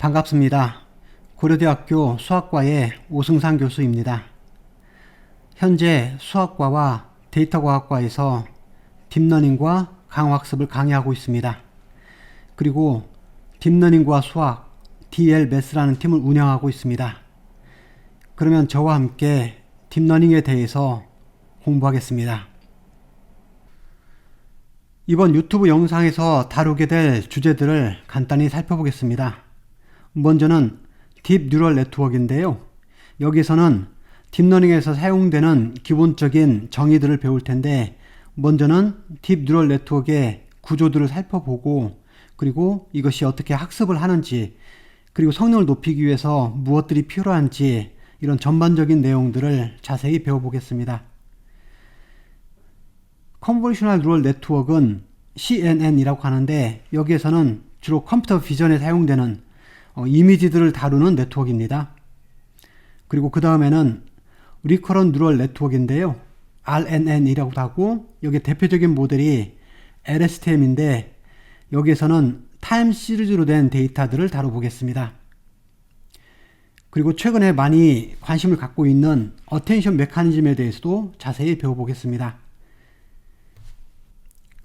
반갑습니다. 고려대학교 수학과의 오승상 교수입니다. 현재 수학과와 데이터과학과에서 딥러닝과 강화학습을 강의하고 있습니다. 그리고 딥러닝과 수학, DLMath라는 팀을 운영하고 있습니다. 그러면 저와 함께 딥러닝에 대해서 공부하겠습니다. 이번 유튜브 영상에서 다루게 될 주제들을 간단히 살펴보겠습니다. 먼저는 딥 뉴럴 네트워크인데요. 여기서는 딥러닝에서 사용되는 기본적인 정의들을 배울 텐데, 먼저는 딥 뉴럴 네트워크의 구조들을 살펴보고, 그리고 이것이 어떻게 학습을 하는지, 그리고 성능을 높이기 위해서 무엇들이 필요한지, 이런 전반적인 내용들을 자세히 배워보겠습니다. 컨볼루셔널 뉴럴 네트워크는 CNN이라고 하는데, 여기에서는 주로 컴퓨터 비전에 사용되는 이미지들을 다루는 네트워크입니다. 그리고 그 다음에는 리커런 뉴럴 네트워크인데요. RNN이라고도 하고, 여기 대표적인 모델이 LSTM인데, 여기에서는 타임 시리즈로 된 데이터들을 다뤄보겠습니다. 그리고 최근에 많이 관심을 갖고 있는 어텐션 메커니즘에 대해서도 자세히 배워보겠습니다.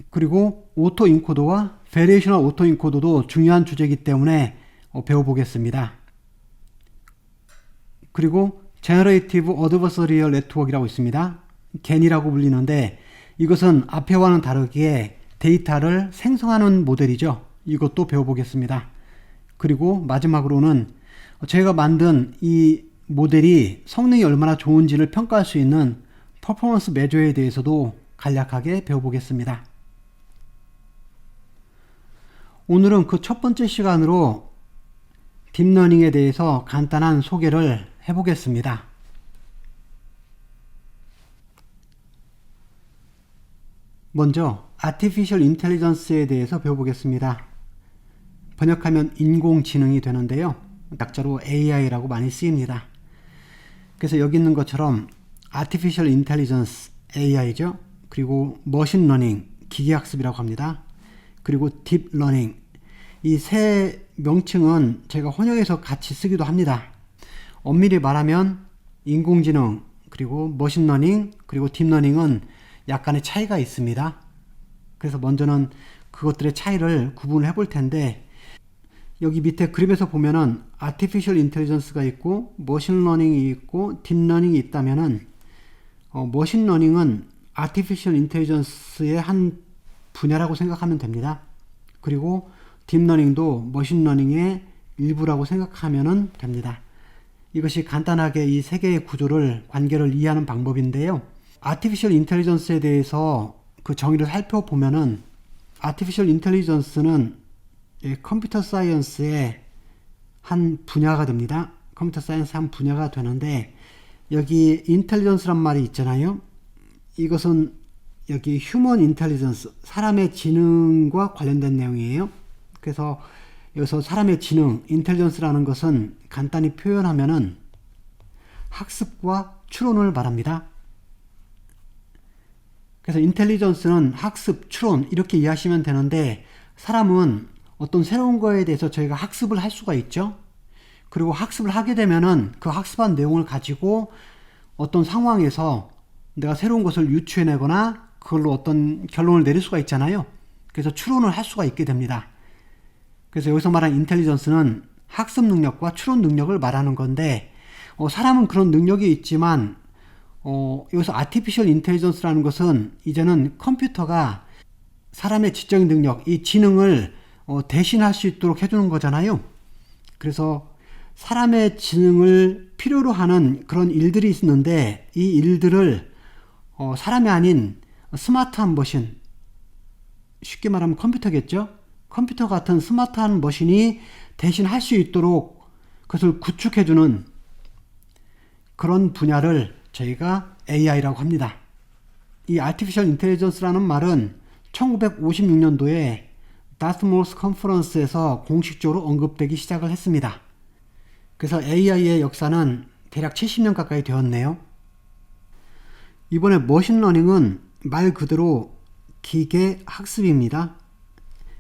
그리고 오토 인코더와 베리에이셔널 오토 인코더도 중요한 주제이기 때문에 배워보겠습니다. 그리고 제너레이티브 어드버서리얼 네트워크라고 있습니다. GAN이라고 불리는데, 이것은 앞에와는 다르게 데이터를 생성하는 모델이죠. 이것도 배워보겠습니다. 그리고 마지막으로는 제가 만든 이 모델이 성능이 얼마나 좋은지를 평가할 수 있는 퍼포먼스 메저에 대해서도 간략하게 배워보겠습니다. 오늘은 그 첫 번째 시간으로 딥러닝에 대해서 간단한 소개를 해보겠습니다. 먼저 Artificial Intelligence에 대해서 배워보겠습니다. 번역하면 인공지능이 되는데요. 약자로 AI라고 많이 쓰입니다. 그래서 여기 있는 것처럼 Artificial Intelligence, AI죠. 그리고 Machine Learning, 기계학습이라고 합니다. 그리고 Deep Learning, 이 세 명칭은 제가 혼용해서 같이 쓰기도 합니다. 엄밀히 말하면 인공지능, 그리고 머신러닝, 그리고 딥러닝은 약간의 차이가 있습니다. 그래서 먼저는 그것들의 차이를 구분해 볼 텐데, 여기 밑에 그림에서 보면은 Artificial Intelligence가 있고 머신러닝이 있고 딥러닝이 있다면은 머신러닝은 Artificial Intelligence의 한 분야라고 생각하면 됩니다. 그리고 딥러닝도 머신러닝의 일부라고 생각하면 됩니다. 이것이 간단하게 이 세 개의 구조를, 관계를 이해하는 방법인데요. Artificial Intelligence에 대해서 그 정의를 살펴보면은, Artificial Intelligence는 컴퓨터 사이언스의 한 분야가 됩니다. 컴퓨터 사이언스 한 분야가 되는데, 여기 인텔리전스란 말이 있잖아요. 이것은 여기 휴먼 인텔리전스, 사람의 지능과 관련된 내용이에요. 그래서 여기서 사람의 지능, 인텔리전스라는 것은 간단히 표현하면은 학습과 추론을 말합니다. 그래서 인텔리전스는 학습, 추론 이렇게 이해하시면 되는데, 사람은 어떤 새로운 거에 대해서 저희가 학습을 할 수가 있죠. 그리고 학습을 하게 되면은 그 학습한 내용을 가지고 어떤 상황에서 내가 새로운 것을 유추해내거나 그걸로 어떤 결론을 내릴 수가 있잖아요. 그래서 추론을 할 수가 있게 됩니다. 그래서 여기서 말하는 인텔리전스는 학습 능력과 추론 능력을 말하는 건데, 사람은 그런 능력이 있지만 여기서 아티피셜 인텔리전스라는 것은 이제는 컴퓨터가 사람의 지적인 능력, 이 지능을 대신할 수 있도록 해주는 거잖아요. 그래서 사람의 지능을 필요로 하는 그런 일들이 있는데, 이 일들을 사람이 아닌 스마트한 머신, 쉽게 말하면 컴퓨터겠죠. 컴퓨터 같은 스마트한 머신이 대신 할 수 있도록 그것을 구축해주는 그런 분야를 저희가 AI라고 합니다. 이 Artificial Intelligence라는 말은 1956년도에 다트모스 컨퍼런스에서 공식적으로 언급되기 시작을 했습니다. 그래서 AI의 역사는 대략 70년 가까이 되었네요. 이번에 머신러닝은 말 그대로 기계 학습입니다.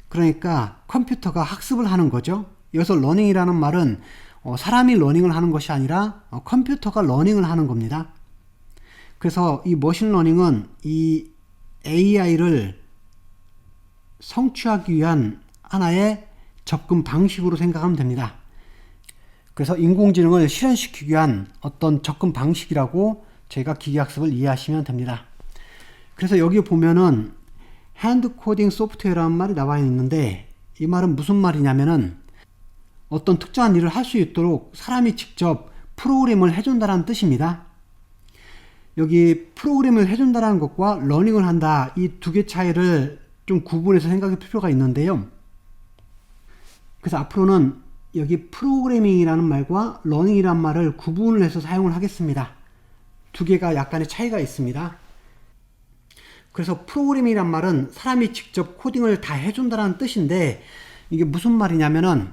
그러니까 컴퓨터가 학습을 하는 거죠. 여기서 러닝이라는 말은 사람이 러닝을 하는 것이 아니라 컴퓨터가 러닝을 하는 겁니다. 그래서 이 머신러닝은 이 AI를 성취하기 위한 하나의 접근 방식으로 생각하면 됩니다. 그래서 인공지능을 실현시키기 위한 어떤 접근 방식이라고 저희가 기계학습을 이해하시면 됩니다. 그래서 여기 보면은 핸드 코딩 소프트웨어라는 말이 나와 있는데, 이 말은 무슨 말이냐면은 어떤 특정한 일을 할 수 있도록 사람이 직접 프로그램을 해준다는 뜻입니다. 여기 프로그램을 해준다는 것과 러닝을 한다, 이 두 개 차이를 좀 구분해서 생각해 볼 필요가 있는데요. 그래서 앞으로는 여기 프로그래밍이라는 말과 러닝이라는 말을 구분을 해서 사용을 하겠습니다. 두 개가 약간의 차이가 있습니다. 그래서 프로그래밍이란 말은 사람이 직접 코딩을 다 해준다는 뜻인데, 이게 무슨 말이냐면은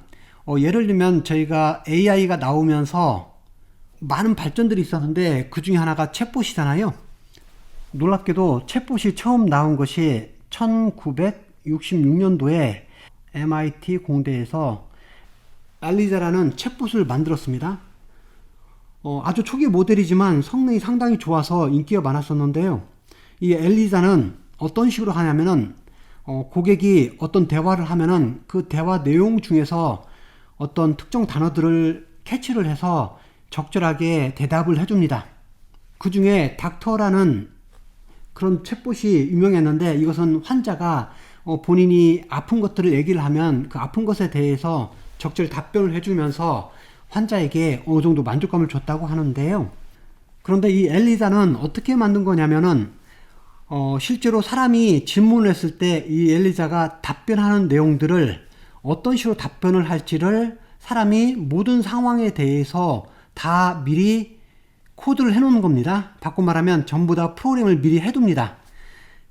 예를 들면 저희가 AI가 나오면서 많은 발전들이 있었는데 그 중에 하나가 챗봇이잖아요. 놀랍게도 챗봇이 처음 나온 것이 1966년도에 MIT 공대에서 엘리자라는 챗봇을 만들었습니다. 아주 초기 모델이지만 성능이 상당히 좋아서 인기가 많았었는데요. 이 엘리자는 어떤 식으로 하냐면은 고객이 어떤 대화를 하면은 그 대화 내용 중에서 어떤 특정 단어들을 캐치를 해서 적절하게 대답을 해줍니다. 그 중에 닥터라는 그런 챗봇이 유명했는데, 이것은 환자가 본인이 아픈 것들을 얘기를 하면 그 아픈 것에 대해서 적절히 답변을 해주면서 환자에게 어느 정도 만족감을 줬다고 하는데요. 그런데 이 엘리자는 어떻게 만든 거냐면은 실제로 사람이 질문을 했을 때 이 엘리자가 답변하는 내용들을 어떤 식으로 답변을 할지를 사람이 모든 상황에 대해서 다 미리 코드를 해놓는 겁니다. 바꿔 말하면 전부 다 프로그램을 미리 해둡니다.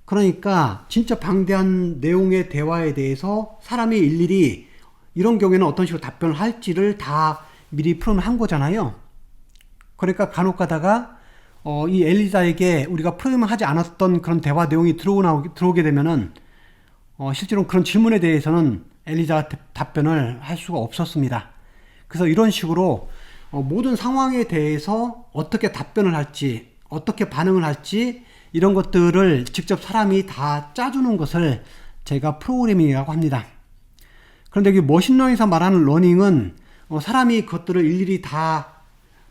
그러니까 진짜 방대한 내용의 대화에 대해서 사람이 일일이 이런 경우에는 어떤 식으로 답변을 할지를 다 미리 프로그램을 한 거잖아요. 그러니까 간혹 가다가 이 엘리자에게 우리가 프로그램을 하지 않았던 그런 대화 내용이 들어오게 되면은 실제로 그런 질문에 대해서는 엘리자가 답변을 할 수가 없었습니다. 그래서 이런 식으로 모든 상황에 대해서 어떻게 답변을 할지, 어떻게 반응을 할지, 이런 것들을 직접 사람이 다 짜주는 것을 제가 프로그래밍이라고 합니다. 그런데 여기 머신러닝에서 말하는 러닝은 사람이 그것들을 일일이 다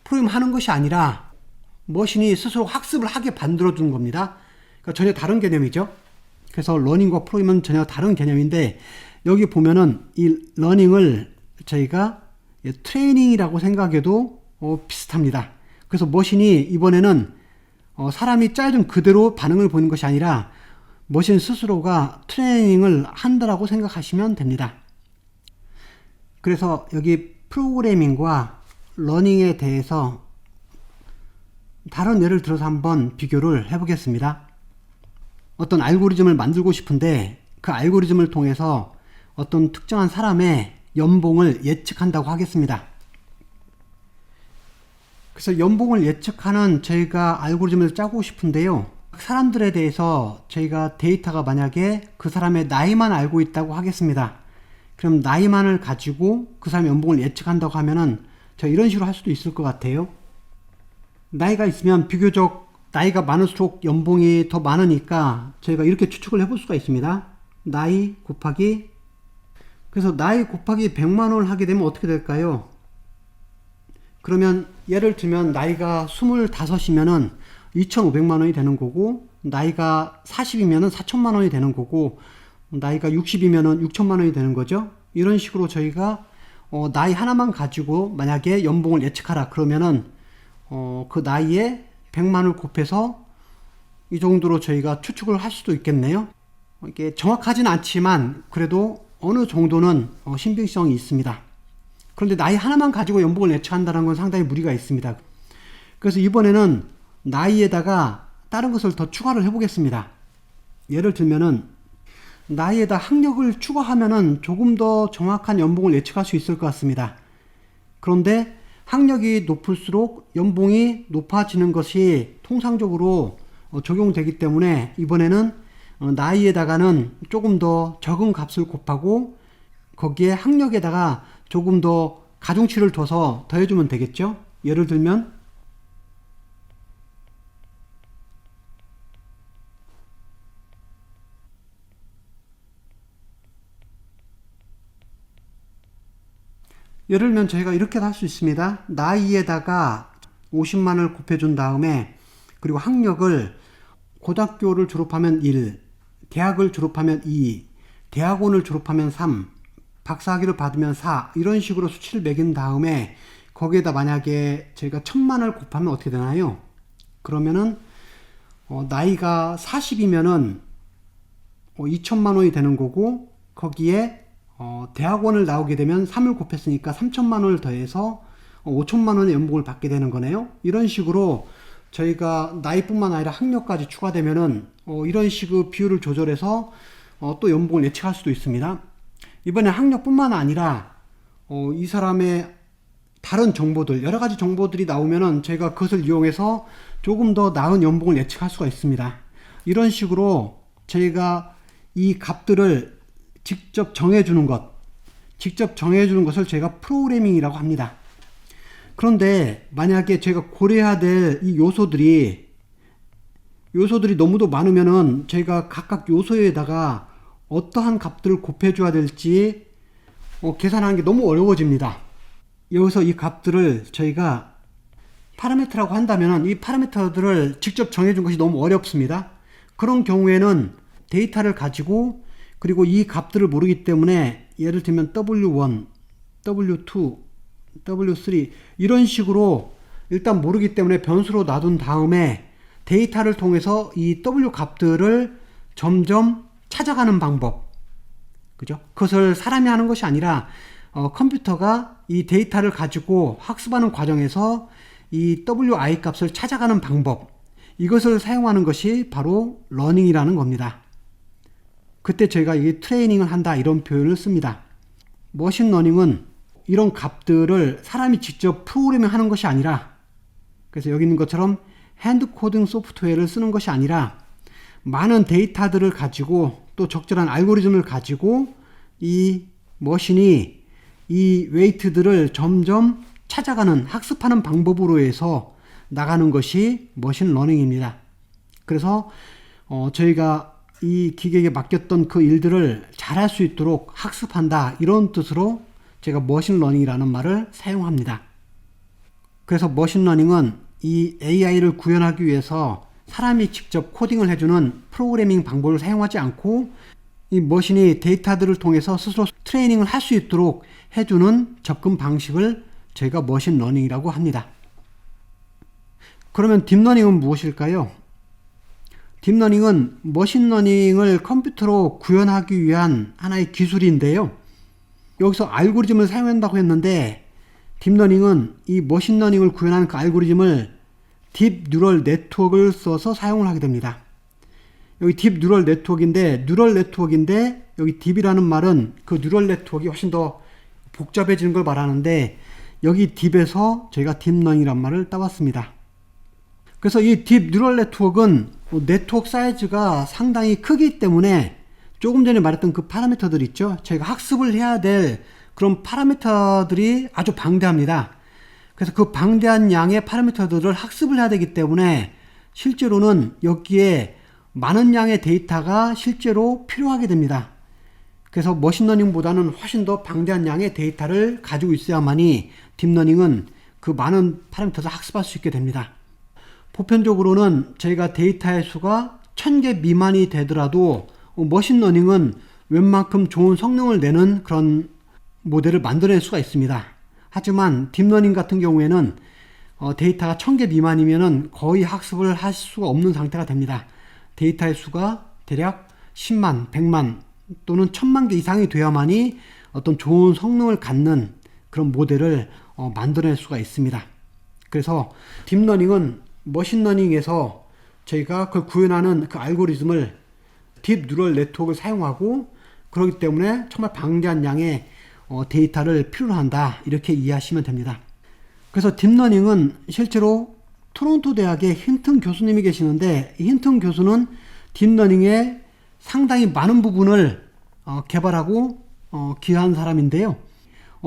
프로그램하는 것이 아니라 머신이 스스로 학습을 하게 만들어주는 겁니다. 그러니까 전혀 다른 개념이죠. 그래서 러닝과 프로그램은 전혀 다른 개념인데, 여기 보면은 이 러닝을 저희가 트레이닝이라고 생각해도 비슷합니다. 그래서 머신이 이번에는 사람이 짜준 그대로 반응을 보이는 것이 아니라 머신 스스로가 트레이닝을 한다라고 생각하시면 됩니다. 그래서 여기 프로그래밍과 러닝에 대해서 다른 예를 들어서 한번 비교를 해보겠습니다. 어떤 알고리즘을 만들고 싶은데 그 알고리즘을 통해서 어떤 특정한 사람의 연봉을 예측한다고 하겠습니다. 그래서 연봉을 예측하는 저희가 알고리즘을 짜고 싶은데요. 사람들에 대해서 저희가 데이터가 만약에 그 사람의 나이만 알고 있다고 하겠습니다. 그럼 나이만을 가지고 그 사람의 연봉을 예측한다고 하면은 저 이런 식으로 할 수도 있을 것 같아요. 나이가 있으면 비교적 나이가 많을수록 연봉이 더 많으니까 저희가 이렇게 추측을 해볼 수가 있습니다. 나이 곱하기, 그래서 나이 곱하기 100만원을 하게 되면 어떻게 될까요? 그러면 예를 들면 나이가 25이면은 2,500만원이 되는 거고, 나이가 40이면은 4,000만원이 되는 거고, 나이가 60이면은 6,000만원이 되는 거죠. 이런 식으로 저희가 나이 하나만 가지고 만약에 연봉을 예측하라 그러면은 그 나이에 100만을 곱해서 이 정도로 저희가 추측을 할 수도 있겠네요. 이게 정확하진 않지만 그래도 어느 정도는 신빙성이 있습니다. 그런데 나이 하나만 가지고 연봉을 예측한다는 건 상당히 무리가 있습니다. 그래서 이번에는 나이에다가 다른 것을 더 추가를 해보겠습니다. 예를 들면은 나이에다 학력을 추가하면은 조금 더 정확한 연봉을 예측할 수 있을 것 같습니다. 그런데 학력이 높을수록 연봉이 높아지는 것이 통상적으로 적용되기 때문에 이번에는 나이에다가는 조금 더 적은 값을 곱하고 거기에 학력에다가 조금 더 가중치를 둬서 더해주면 되겠죠. 예를 들면 저희가 이렇게 할 수 있습니다. 나이에다가 50만을 곱해준 다음에 그리고 학력을 고등학교를 졸업하면 1, 대학을 졸업하면 2, 대학원을 졸업하면 3, 박사학위를 받으면 4 이런 식으로 수치를 매긴 다음에 거기에다 만약에 저희가 1000만을 곱하면 어떻게 되나요? 그러면은 나이가 40이면은 2000만 원이 되는 거고 거기에 대학원을 나오게 되면 3을 곱했으니까 3000만 원을 더해서 5000만 원의 연봉을 받게 되는 거네요. 이런 식으로 저희가 나이뿐만 아니라 학력까지 추가되면은 이런 식의 비율을 조절해서 또 연봉을 예측할 수도 있습니다. 이번에 학력뿐만 아니라 이 사람의 다른 정보들, 여러 가지 정보들이 나오면은 저희가 그것을 이용해서 조금 더 나은 연봉을 예측할 수가 있습니다. 이런 식으로 저희가 이 값들을 직접 정해주는 것을 저희가 프로그래밍이라고 합니다. 그런데 만약에 제가 고려해야 될 이 요소들이 너무도 많으면은 저희가 각각 요소에다가 어떠한 값들을 곱해줘야 될지 계산하는 게 너무 어려워집니다. 여기서 이 값들을 저희가 파라미터라고 한다면은 이 파라미터들을 직접 정해준 것이 너무 어렵습니다. 그런 경우에는 데이터를 가지고 그리고 이 값들을 모르기 때문에 예를 들면 W1, W2, W3 이런 식으로 일단 모르기 때문에 변수로 놔둔 다음에 데이터를 통해서 이 W 값들을 점점 찾아가는 방법, 그죠? 그것을 사람이 하는 것이 아니라 컴퓨터가 이 데이터를 가지고 학습하는 과정에서 이 WI 값을 찾아가는 방법, 이것을 사용하는 것이 바로 러닝이라는 겁니다. 그때 저희가 이게 트레이닝을 한다 이런 표현을 씁니다. 머신러닝은 이런 값들을 사람이 직접 프로그래밍 하는 것이 아니라, 그래서 여기 있는 것처럼 핸드 코딩 소프트웨어를 쓰는 것이 아니라 많은 데이터들을 가지고 또 적절한 알고리즘을 가지고 이 머신이 이 웨이트들을 점점 찾아가는 학습하는 방법으로 해서 나가는 것이 머신러닝입니다. 그래서 저희가 이 기계에게 맡겼던 그 일들을 잘할 수 있도록 학습한다 이런 뜻으로 제가 머신러닝이라는 말을 사용합니다. 그래서 머신러닝은 이 AI를 구현하기 위해서 사람이 직접 코딩을 해주는 프로그래밍 방법을 사용하지 않고 이 머신이 데이터들을 통해서 스스로 트레이닝을 할 수 있도록 해주는 접근 방식을 저희가 머신러닝이라고 합니다. 그러면 딥러닝은 무엇일까요? 딥러닝은 머신러닝을 컴퓨터로 구현하기 위한 하나의 기술인데요. 여기서 알고리즘을 사용한다고 했는데 딥러닝은 이 머신러닝을 구현하는 그 알고리즘을 딥 뉴럴 네트워크를 써서 사용을 하게 됩니다. 여기 딥 뉴럴 네트워크인데 여기 딥이라는 말은 그 뉴럴 네트워크가 훨씬 더 복잡해지는 걸 말하는데 여기 딥에서 저희가 딥러닝이란 말을 따왔습니다. 그래서 이 딥 뉴럴 네트워크는 네트워크 사이즈가 상당히 크기 때문에 조금 전에 말했던 그 파라미터들 있죠. 저희가 학습을 해야 될 그런 파라미터들이 아주 방대합니다. 그래서 그 방대한 양의 파라미터들을 학습을 해야 되기 때문에 실제로는 여기에 많은 양의 데이터가 실제로 필요하게 됩니다. 그래서 머신러닝보다는 훨씬 더 방대한 양의 데이터를 가지고 있어야만이 딥러닝은 그 많은 파라미터를 학습할 수 있게 됩니다. 보편적으로는 저희가 데이터의 수가 1000개 미만이 되더라도 머신러닝은 웬만큼 좋은 성능을 내는 그런 모델을 만들어낼 수가 있습니다. 하지만 딥러닝 같은 경우에는 데이터가 1000개 미만이면 거의 학습을 할 수가 없는 상태가 됩니다. 데이터의 수가 대략 10만, 100만 또는 1000만 개 이상이 돼야만이 어떤 좋은 성능을 갖는 그런 모델을 만들어낼 수가 있습니다. 그래서 딥러닝은 머신러닝에서 저희가 그걸 구현하는 그 알고리즘을 딥 뉴럴 네트워크를 사용하고 그렇기 때문에 정말 방대한 양의 데이터를 필요로 한다 이렇게 이해하시면 됩니다. 그래서 딥러닝은 실제로 토론토 대학에 힌튼 교수님이 계시는데 이 힌튼 교수는 딥러닝의 상당히 많은 부분을 개발하고 기여한 사람인데요.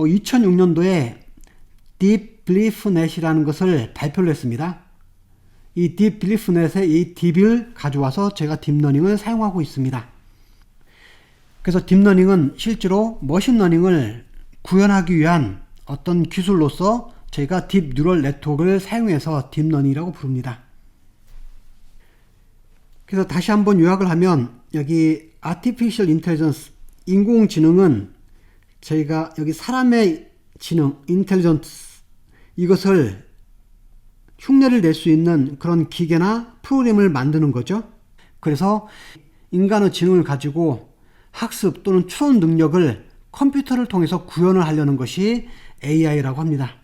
2006년도에 Deep Belief Net이라는 것을 발표를 했습니다. 이 Deep Belief Net에 이 Deep을 가져와서 제가 딥러닝을 사용하고 있습니다. 그래서 딥러닝은 실제로 머신러닝을 구현하기 위한 어떤 기술로서 저희가 딥 뉴럴 네트워크를 사용해서 딥러닝이라고 부릅니다. 그래서 다시 한번 요약을 하면 여기 Artificial Intelligence, 인공지능은 저희가 여기 사람의 지능, Intelligence, 이것을 흉내를 낼 수 있는 그런 기계나 프로그램을 만드는 거죠. 그래서 인간의 지능을 가지고 학습 또는 추론 능력을 컴퓨터를 통해서 구현을 하려는 것이 AI라고 합니다.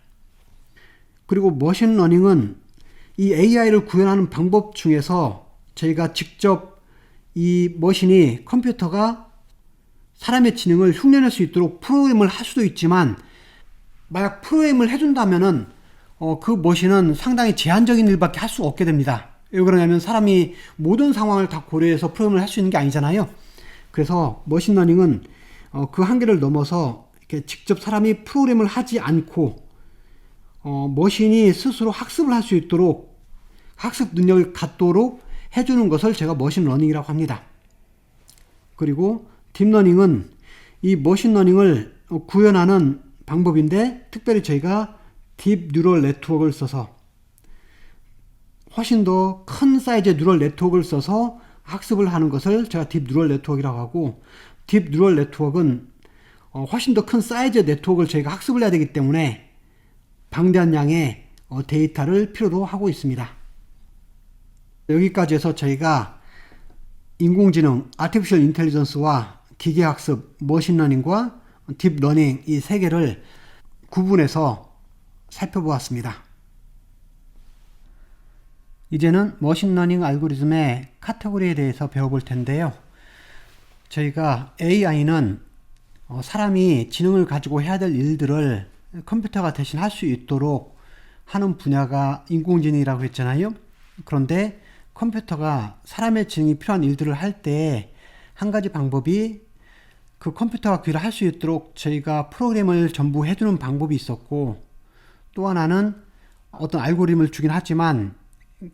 그리고 머신러닝은 이 AI를 구현하는 방법 중에서 저희가 직접 이 머신이 컴퓨터가 사람의 지능을 흉내낼 수 있도록 프로그램을 할 수도 있지만 만약 프로그램을 해준다면은 그 머신은 상당히 제한적인 일밖에 할 수 없게 됩니다. 왜 그러냐면 사람이 모든 상황을 다 고려해서 프로그램을 할 수 있는 게 아니잖아요. 그래서 머신러닝은 그 한계를 넘어서 이렇게 직접 사람이 프로그램을 하지 않고 머신이 스스로 학습을 할 수 있도록 학습 능력을 갖도록 해주는 것을 제가 머신러닝이라고 합니다. 그리고 딥러닝은 이 머신러닝을 구현하는 방법인데 특별히 저희가 딥 뉴럴 네트워크를 써서 훨씬 더 큰 사이즈의 뉴럴 네트워크를 써서 학습을 하는 것을 제가 딥 뉴럴 네트워크라고 하고, 딥 뉴럴 네트워크는 훨씬 더 큰 사이즈의 네트워크를 저희가 학습을 해야 되기 때문에 방대한 양의 데이터를 필요로 하고 있습니다. 여기까지 해서 저희가 인공지능, Artificial Intelligence와 기계학습, 머신러닝과 딥러닝 이 세 개를 구분해서 살펴보았습니다. 이제는 머신러닝 알고리즘의 카테고리에 대해서 배워볼 텐데요. 저희가 AI는 사람이 지능을 가지고 해야 될 일들을 컴퓨터가 대신 할 수 있도록 하는 분야가 인공지능이라고 했잖아요. 그런데 컴퓨터가 사람의 지능이 필요한 일들을 할 때 한 가지 방법이 그 컴퓨터가 그를 할 수 있도록 저희가 프로그램을 전부 해주는 방법이 있었고, 또 하나는 어떤 알고리즘을 주긴 하지만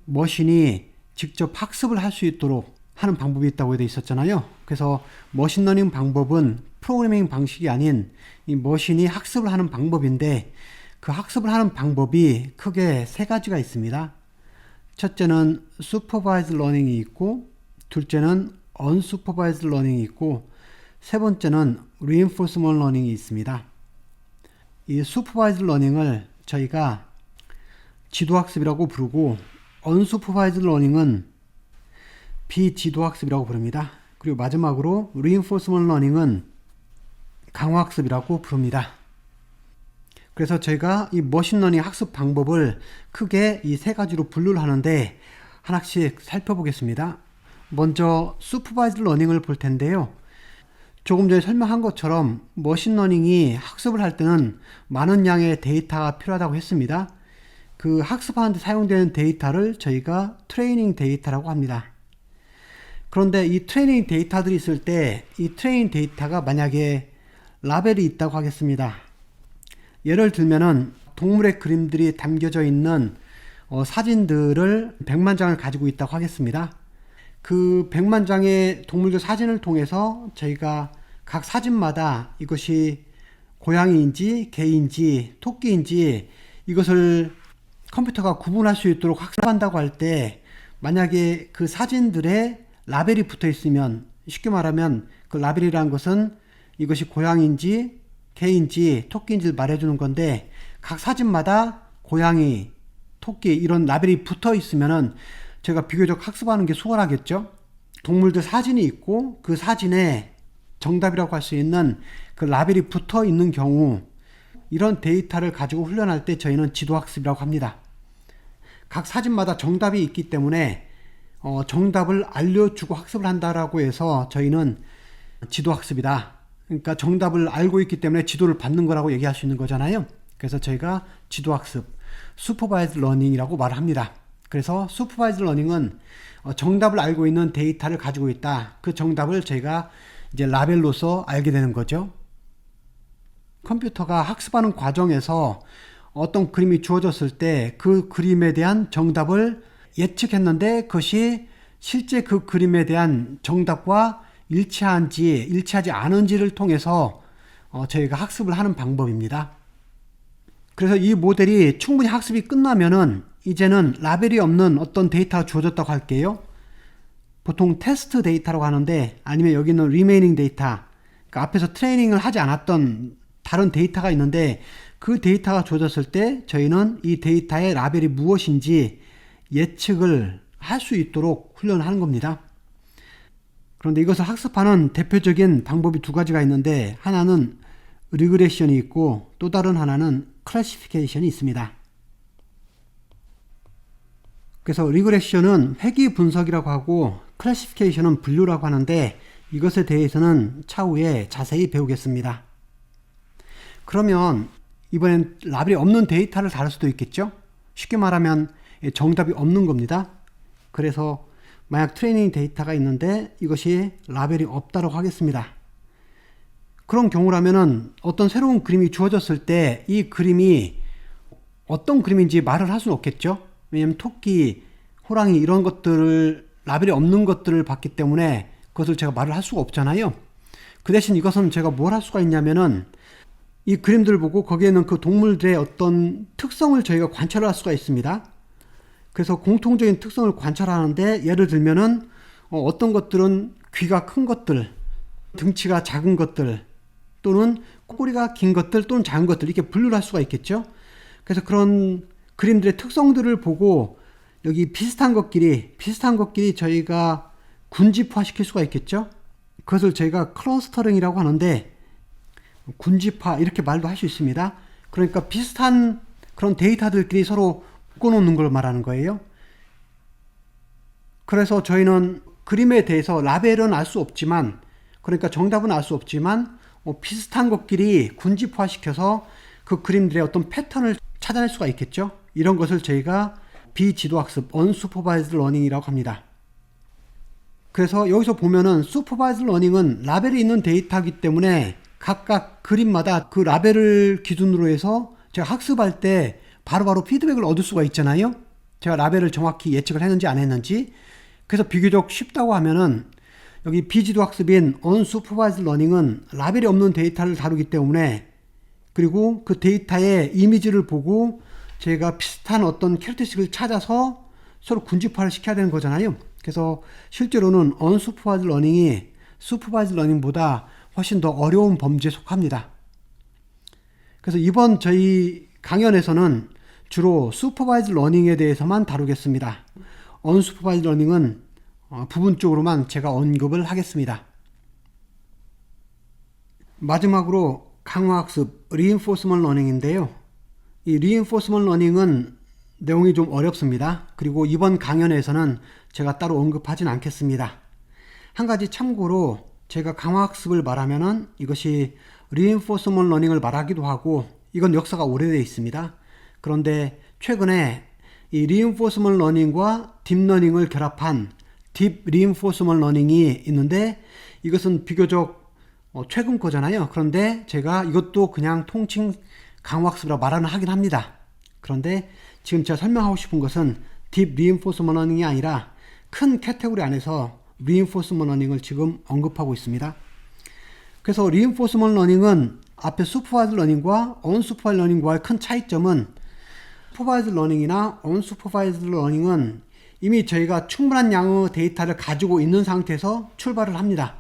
머신이 직접 학습을 할 수 있도록 하는 방법이 있다고 되어 있었잖아요. 그래서 머신러닝 방법은 프로그래밍 방식이 아닌 이 머신이 학습을 하는 방법인데, 그 학습을 하는 방법이 크게 세 가지가 있습니다. 첫째는 supervised learning이 있고, 둘째는 unsupervised learning이 있고, 세 번째는 reinforcement learning이 있습니다. 이 supervised learning을 저희가 지도학습이라고 부르고, unsupervised learning은 비지도학습이라고 부릅니다. 그리고 마지막으로 reinforcement learning은 강화학습이라고 부릅니다. 그래서 저희가 이 머신러닝 학습 방법을 크게 이 세 가지로 분류를 하는데 하나씩 살펴보겠습니다. 먼저 supervised learning을 볼 텐데요. 조금 전에 설명한 것처럼 머신러닝이 학습을 할 때는 많은 양의 데이터가 필요하다고 했습니다. 그 학습하는 데 사용되는 데이터를 저희가 트레이닝 데이터라고 합니다. 그런데 이 트레이닝 데이터들이 있을 때 이 트레이닝 데이터가 만약에 라벨이 있다고 하겠습니다. 예를 들면은 동물의 그림들이 담겨져 있는 사진들을 100만 장을 가지고 있다고 하겠습니다. 그 100만 장의 동물들 사진을 통해서 저희가 각 사진마다 이것이 고양이인지 개인지 토끼인지 이것을 컴퓨터가 구분할 수 있도록 학습한다고 할 때, 만약에 그 사진들에 라벨이 붙어 있으면, 쉽게 말하면 그 라벨이라는 것은 이것이 고양이인지 개인지 토끼인지를 말해주는 건데, 각 사진마다 고양이, 토끼 이런 라벨이 붙어 있으면은 제가 비교적 학습하는 게 수월하겠죠. 동물들 사진이 있고 그 사진에 정답이라고 할 수 있는 그 라벨이 붙어 있는 경우, 이런 데이터를 가지고 훈련할 때 저희는 지도학습이라고 합니다. 각 사진마다 정답이 있기 때문에 정답을 알려주고 학습을 한다라고 해서 저희는 지도학습이다. 그러니까 정답을 알고 있기 때문에 지도를 받는 거라고 얘기할 수 있는 거잖아요. 그래서 저희가 지도학습, supervised learning이라고 말을 합니다. 그래서 supervised learning은 정답을 알고 있는 데이터를 가지고 있다. 그 정답을 저희가 이제 라벨로서 알게 되는 거죠. 컴퓨터가 학습하는 과정에서 어떤 그림이 주어졌을 때 그 그림에 대한 정답을 예측했는데 그것이 실제 그 그림에 대한 정답과 일치한지 일치하지 않은지를 통해서 저희가 학습을 하는 방법입니다. 그래서 이 모델이 충분히 학습이 끝나면은 이제는 라벨이 없는 어떤 데이터가 주어졌다고 할게요. 보통 테스트 데이터라고 하는데, 아니면 여기는 리메이닝 데이터, 그러니까 앞에서 트레이닝을 하지 않았던 다른 데이터가 있는데 그 데이터가 주어졌을 때 저희는 이 데이터의 라벨이 무엇인지 예측을 할 수 있도록 훈련을 하는 겁니다. 그런데 이것을 학습하는 대표적인 방법이 두 가지가 있는데, 하나는 리그레션이 있고 또 다른 하나는 클래시피케이션이 있습니다. 그래서 리그레션은 회귀 분석이라고 하고 클래시피케이션은 분류라고 하는데, 이것에 대해서는 차후에 자세히 배우겠습니다. 그러면 이번엔 라벨이 없는 데이터를 다룰 수도 있겠죠? 쉽게 말하면 정답이 없는 겁니다. 그래서 만약 트레이닝 데이터가 있는데 이것이 라벨이 없다고 하겠습니다. 그런 경우라면은 어떤 새로운 그림이 주어졌을 때 이 그림이 어떤 그림인지 말을 할 수는 없겠죠? 왜냐하면 토끼, 호랑이 이런 것들을 라벨이 없는 것들을 봤기 때문에 그것을 제가 말을 할 수가 없잖아요. 그 대신 이것은 제가 뭘 할 수가 있냐면은 이 그림들을 보고 거기에는 그 동물들의 어떤 특성을 저희가 관찰을 할 수가 있습니다. 그래서 공통적인 특성을 관찰하는데, 예를 들면은 어떤 것들은 귀가 큰 것들, 등치가 작은 것들, 또는 꼬리가 긴 것들, 또는 작은 것들, 이렇게 분류를 할 수가 있겠죠. 그래서 그런 그림들의 특성들을 보고 여기 비슷한 것끼리 저희가 군집화 시킬 수가 있겠죠. 그것을 저희가 클러스터링이라고 하는데, 군집화 이렇게 말도 할 수 있습니다. 그러니까 비슷한 그런 데이터들끼리 서로 묶어놓는 걸 말하는 거예요. 그래서 저희는 그림에 대해서 라벨은 알 수 없지만, 그러니까 정답은 알 수 없지만 비슷한 것끼리 군집화시켜서 그 그림들의 어떤 패턴을 찾아낼 수가 있겠죠. 이런 것을 저희가 비지도학습, unsupervised learning이라고 합니다. 그래서 여기서 보면은 supervised learning은 라벨이 있는 데이터이기 때문에 각각 그림마다 그 라벨을 기준으로 해서 제가 학습할 때 바로바로 피드백을 얻을 수가 있잖아요. 제가 라벨을 정확히 예측을 했는지 안 했는지. 그래서 비교적 쉽다고 하면은 여기 비지도 학습인 unsupervised learning은 라벨이 없는 데이터를 다루기 때문에, 그리고 그 데이터의 이미지를 보고 제가 비슷한 어떤 캐릭터스틱을 찾아서 서로 군집화를 시켜야 되는 거잖아요. 그래서 실제로는 unsupervised learning이 supervised learning보다 훨씬 더 어려운 범주에 속합니다. 그래서 이번 저희 강연에서는 주로 supervised learning에 대해서만 다루겠습니다. unsupervised learning은 부분적으로만 제가 언급을 하겠습니다. 마지막으로 강화학습 reinforcement learning인데요. 이 reinforcement learning은 내용이 좀 어렵습니다. 그리고 이번 강연에서는 제가 따로 언급하진 않겠습니다. 한 가지 참고로 제가 강화학습을 말하면은 이것이 reinforcement learning을 말하기도 하고, 이건 역사가 오래되어 있습니다. 그런데 최근에 이 reinforcement learning과 딥러닝을 결합한 deep reinforcement learning이 있는데, 이것은 비교적 최근 거잖아요. 그런데 제가 이것도 그냥 통칭 강화학습이라고 말은 하긴 합니다. 그런데 지금 제가 설명하고 싶은 것은 deep reinforcement learning이 아니라 큰 카테고리 안에서 reinforcement learning을 지금 언급하고 있습니다. 그래서 reinforcement learning은 앞에 supervised learning과 unsupervised learning과의 큰 차이점은, supervised learning이나 unsupervised learning은 이미 저희가 충분한 양의 데이터를 가지고 있는 상태에서 출발을 합니다.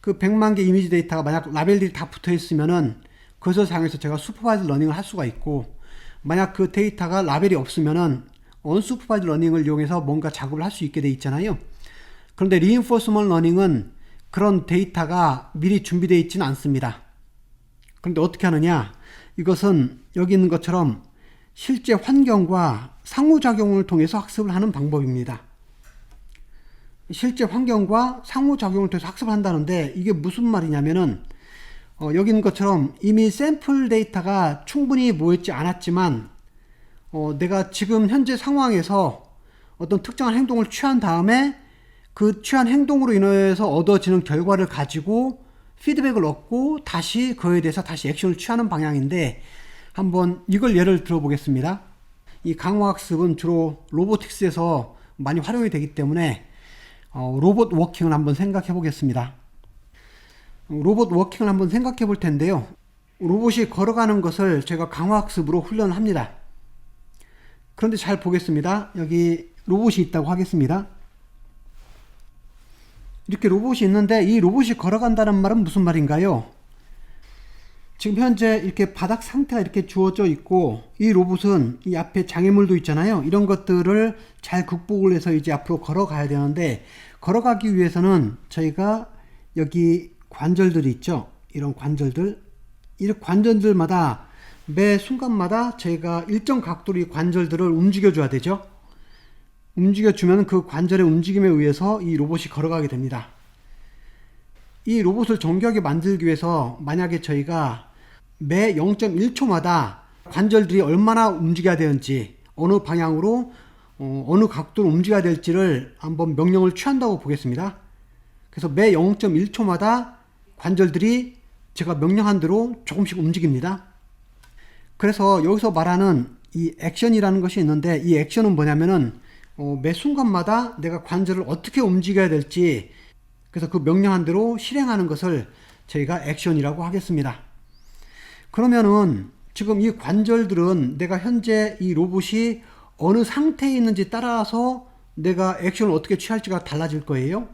그 100만 개 이미지 데이터가 만약 라벨들이 다 붙어 있으면은 그것을 사용해서 제가 supervised learning을 할 수가 있고, 만약 그 데이터가 라벨이 없으면은 unsupervised learning을 이용해서 뭔가 작업을 할 수 있게 돼 있잖아요. 그런데 reinforcement learning은 그런 데이터가 미리 준비되어 있지는 않습니다. 그런데 어떻게 하느냐? 이것은 여기 있는 것처럼 실제 환경과 상호작용을 통해서 학습을 하는 방법입니다. 실제 환경과 상호작용을 통해서 학습을 한다는데, 이게 무슨 말이냐면은 여기 있는 것처럼 이미 샘플 데이터가 충분히 모였지 않았지만 내가 지금 현재 상황에서 어떤 특정한 행동을 취한 다음에 그 취한 행동으로 인해서 얻어지는 결과를 가지고 피드백을 얻고 다시 그에 대해서 다시 액션을 취하는 방향인데, 한번 이걸 예를 들어보겠습니다. 이 강화학습은 주로 로보틱스에서 많이 활용이 되기 때문에 로봇 워킹을 한번 생각해 보겠습니다. 로봇 워킹을 한번 생각해 볼 텐데요. 로봇이 걸어가는 것을 제가 강화학습으로 훈련을 합니다. 그런데 잘 보겠습니다. 여기 로봇이 있다고 하겠습니다. 이렇게 로봇이 있는데 이 로봇이 걸어간다는 말은 무슨 말인가요? 지금 현재 이렇게 바닥 상태가 이렇게 주어져 있고, 이 로봇은 이 앞에 장애물도 있잖아요. 이런 것들을 잘 극복을 해서 이제 앞으로 걸어가야 되는데, 걸어가기 위해서는 저희가 여기 관절들이 있죠. 이런 관절들, 이 관절들마다 매 순간마다 저희가 일정 각도로 이 관절들을 움직여 줘야 되죠. 움직여 주면 그 관절의 움직임에 의해서 이 로봇이 걸어가게 됩니다. 이 로봇을 정교하게 만들기 위해서 만약에 저희가 매 0.1초마다 관절들이 얼마나 움직여야 되는지, 어느 방향으로 어느 각도로 움직여야 될지를 한번 명령을 취한다고 보겠습니다. 그래서 매 0.1초마다 관절들이 제가 명령한 대로 조금씩 움직입니다. 그래서 여기서 말하는 이 액션이라는 것이 있는데, 이 액션은 뭐냐면은 매 순간마다 내가 관절을 어떻게 움직여야 될지, 그래서 그 명령한 대로 실행하는 것을 저희가 액션이라고 하겠습니다. 그러면은 지금 이 관절들은 내가 현재 이 로봇이 어느 상태에 있는지 따라서 내가 액션을 어떻게 취할지가 달라질 거예요.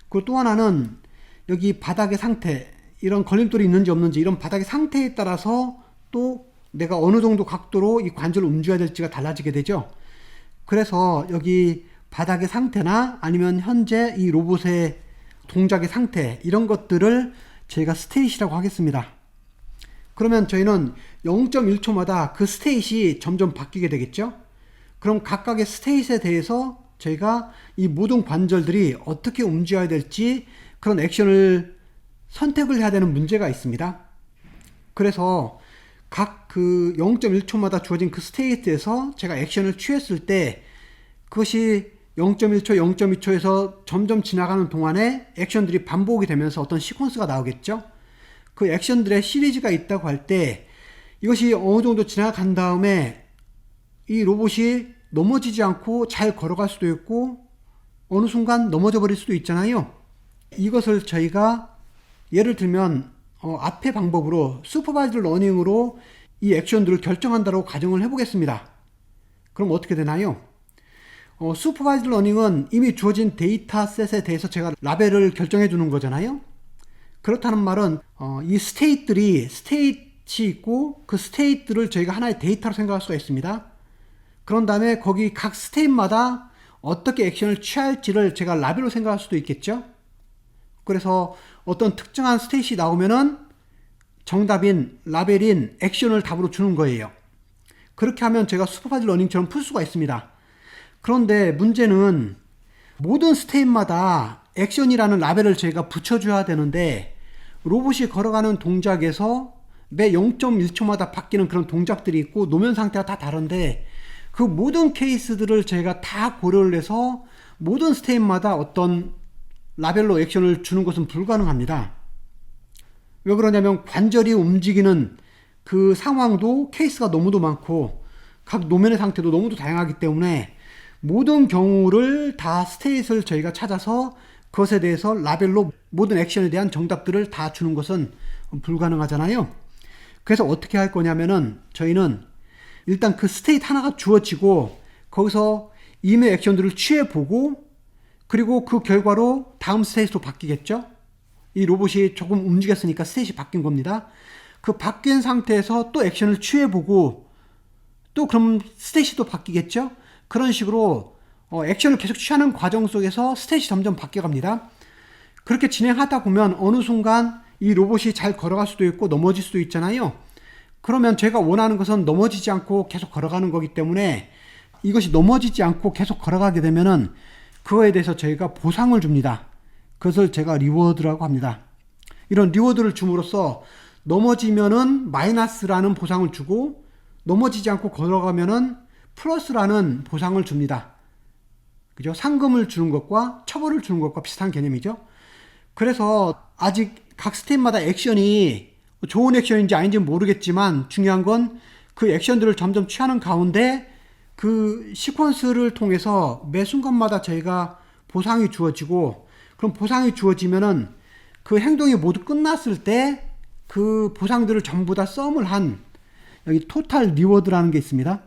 그리고 또 하나는 여기 바닥의 상태, 이런 걸림돌이 있는지 없는지 이런 바닥의 상태에 따라서 또 내가 어느 정도 각도로 이 관절을 움직여야 될지가 달라지게 되죠. 그래서 여기 바닥의 상태나 아니면 현재 이 로봇의 동작의 상태, 이런 것들을 저희가 스테이시라고 하겠습니다. 그러면 저희는 0.1초마다 그 스테이시 점점 바뀌게 되겠죠. 그럼 각각의 스테이시에 대해서 저희가 이 모든 관절들이 어떻게 움직여야 될지 그런 액션을 선택을 해야 되는 문제가 있습니다. 그래서 각 그 0.1초마다 주어진 그 스테이트에서 제가 액션을 취했을 때 그것이 0.1초, 0.2초에서 점점 지나가는 동안에 액션들이 반복이 되면서 어떤 시퀀스가 나오겠죠. 그 액션들의 시리즈가 있다고 할 때 이것이 어느 정도 지나간 다음에 이 로봇이 넘어지지 않고 잘 걸어갈 수도 있고 어느 순간 넘어져 버릴 수도 있잖아요. 이것을 저희가 예를 들면 앞의 방법으로 슈퍼바이즈드 러닝으로 이 액션들을 결정한다고 가정을 해보겠습니다. 그럼 어떻게 되나요? 슈퍼바이즈드 러닝은 이미 주어진 데이터셋에 대해서 제가 라벨을 결정해 주는 거잖아요. 그렇다는 말은 이 스테이트들이 스테이트 있고 그 스테이트를 저희가 하나의 데이터로 생각할 수가 있습니다. 그런 다음에 거기 각 스테이트마다 어떻게 액션을 취할지를 제가 라벨로 생각할 수도 있겠죠. 그래서 어떤 특정한 스테이트이 나오면은 정답인 라벨인 액션을 답으로 주는 거예요. 그렇게 하면 제가 슈퍼바이즈드 러닝처럼 풀 수가 있습니다. 그런데 문제는 모든 스테이트마다 액션이라는 라벨을 저희가 붙여줘야 되는데 로봇이 걸어가는 동작에서 매 0.1초마다 바뀌는 그런 동작들이 있고 노면 상태가 다 다른데 그 모든 케이스들을 저희가 다 고려를 해서 모든 스테이트마다 어떤 라벨로 액션을 주는 것은 불가능합니다. 왜 그러냐면 관절이 움직이는 그 상황도 케이스가 너무도 많고 각 노면의 상태도 너무도 다양하기 때문에 모든 경우를 다 스테이트를 저희가 찾아서 그것에 대해서 라벨로 모든 액션에 대한 정답들을 다 주는 것은 불가능하잖아요. 그래서 어떻게 할 거냐면은 저희는 일단 그 스테이트 하나가 주어지고 거기서 임의 액션들을 취해보고 그리고 그 결과로 다음 스테이트로 바뀌겠죠. 이 로봇이 조금 움직였으니까 스테이트가 바뀐 겁니다. 그 바뀐 상태에서 또 액션을 취해보고 또 그럼 스테이트도 바뀌겠죠. 그런 식으로 액션을 계속 취하는 과정 속에서 스테이트 점점 바뀌어갑니다. 그렇게 진행하다 보면 어느 순간 이 로봇이 잘 걸어갈 수도 있고 넘어질 수도 있잖아요. 그러면 제가 원하는 것은 넘어지지 않고 계속 걸어가는 거기 때문에 이것이 넘어지지 않고 계속 걸어가게 되면은 그거에 대해서 저희가 보상을 줍니다. 그것을 제가 리워드라고 합니다. 이런 리워드를 줌으로써 넘어지면은 마이너스라는 보상을 주고 넘어지지 않고 걸어가면은 플러스라는 보상을 줍니다. 그죠? 상금을 주는 것과 처벌을 주는 것과 비슷한 개념이죠. 그래서 아직 각 스텝마다 액션이 좋은 액션인지 아닌지 모르겠지만 중요한 건 그 액션들을 점점 취하는 가운데 그 시퀀스를 통해서 매 순간마다 저희가 보상이 주어지고, 그럼 보상이 주어지면은 그 행동이 모두 끝났을 때 그 보상들을 전부 다 썸을 한 여기 토탈 리워드라는 게 있습니다.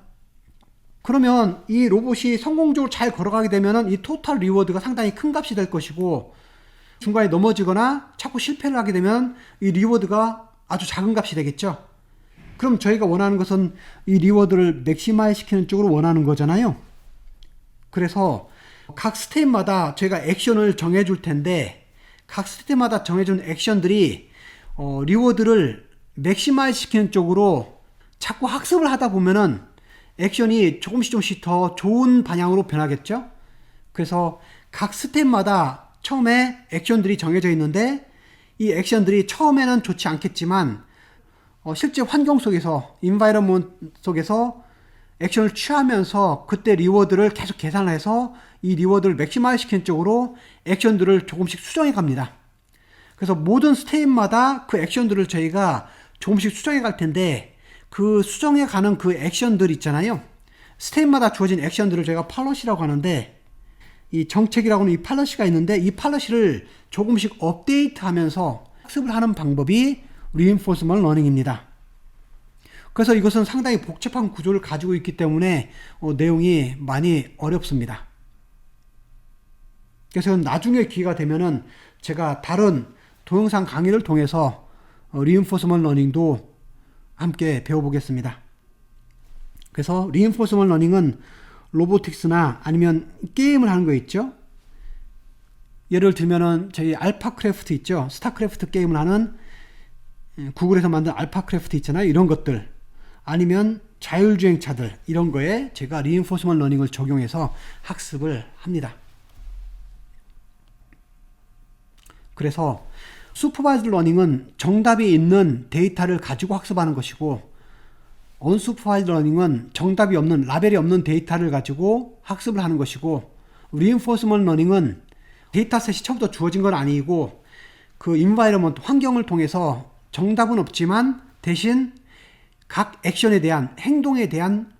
그러면 이 로봇이 성공적으로 잘 걸어가게 되면은 이 토탈 리워드가 상당히 큰 값이 될 것이고, 중간에 넘어지거나 자꾸 실패를 하게 되면 이 리워드가 아주 작은 값이 되겠죠. 그럼 저희가 원하는 것은 이 리워드를 맥시마이즈 시키는 쪽으로 원하는 거잖아요. 그래서 각 스텝마다 저희가 액션을 정해 줄 텐데, 각 스텝마다 정해준 액션들이 리워드를 맥시마이즈 시키는 쪽으로 자꾸 학습을 하다 보면은 액션이 조금씩 더 좋은 방향으로 변하겠죠. 그래서 각 스텝마다 처음에 액션들이 정해져 있는데, 이 액션들이 처음에는 좋지 않겠지만 실제 환경 속에서, 인바이러먼트 속에서 액션을 취하면서 그때 리워드를 계속 계산해서 이 리워드를 맥시마이즈 시키는 쪽으로 액션들을 조금씩 수정해 갑니다. 그래서 모든 스텝마다 그 액션들을 저희가 조금씩 수정해 갈 텐데, 그 수정해 가는 그 액션들 있잖아요. 스텝마다 주어진 액션들을 저희가 팔러시라고 하는데, 이 정책이라고는 이 팔러시가 있는데, 이 팔러시를 조금씩 업데이트하면서 학습을 하는 방법이 reinforcement learning입니다. 그래서 이것은 상당히 복잡한 구조를 가지고 있기 때문에 내용이 많이 어렵습니다. 그래서 나중에 기회가 되면은 제가 다른 동영상 강의를 통해서 reinforcement learning도 함께 배워보겠습니다. 그래서 reinforcement learning은 로보틱스나 아니면 게임을 하는 거 있죠. 예를 들면은 저희 알파크래프트 있죠. 스타크래프트 게임을 하는 구글에서 만든 알파크래프트 있잖아요. 이런 것들, 아니면 자율주행차들, 이런 거에 제가 reinforcement learning을 적용해서 학습을 합니다. 그래서 supervised learning은 정답이 있는 데이터를 가지고 학습하는 것이고, unsupervised learning은 정답이 없는, 라벨이 없는 데이터를 가지고 학습을 하는 것이고, reinforcement learning은 데이터셋이 처음부터 주어진 건 아니고 그 environment, 환경을 통해서 정답은 없지만 대신 각 액션에 대한, 행동에 대한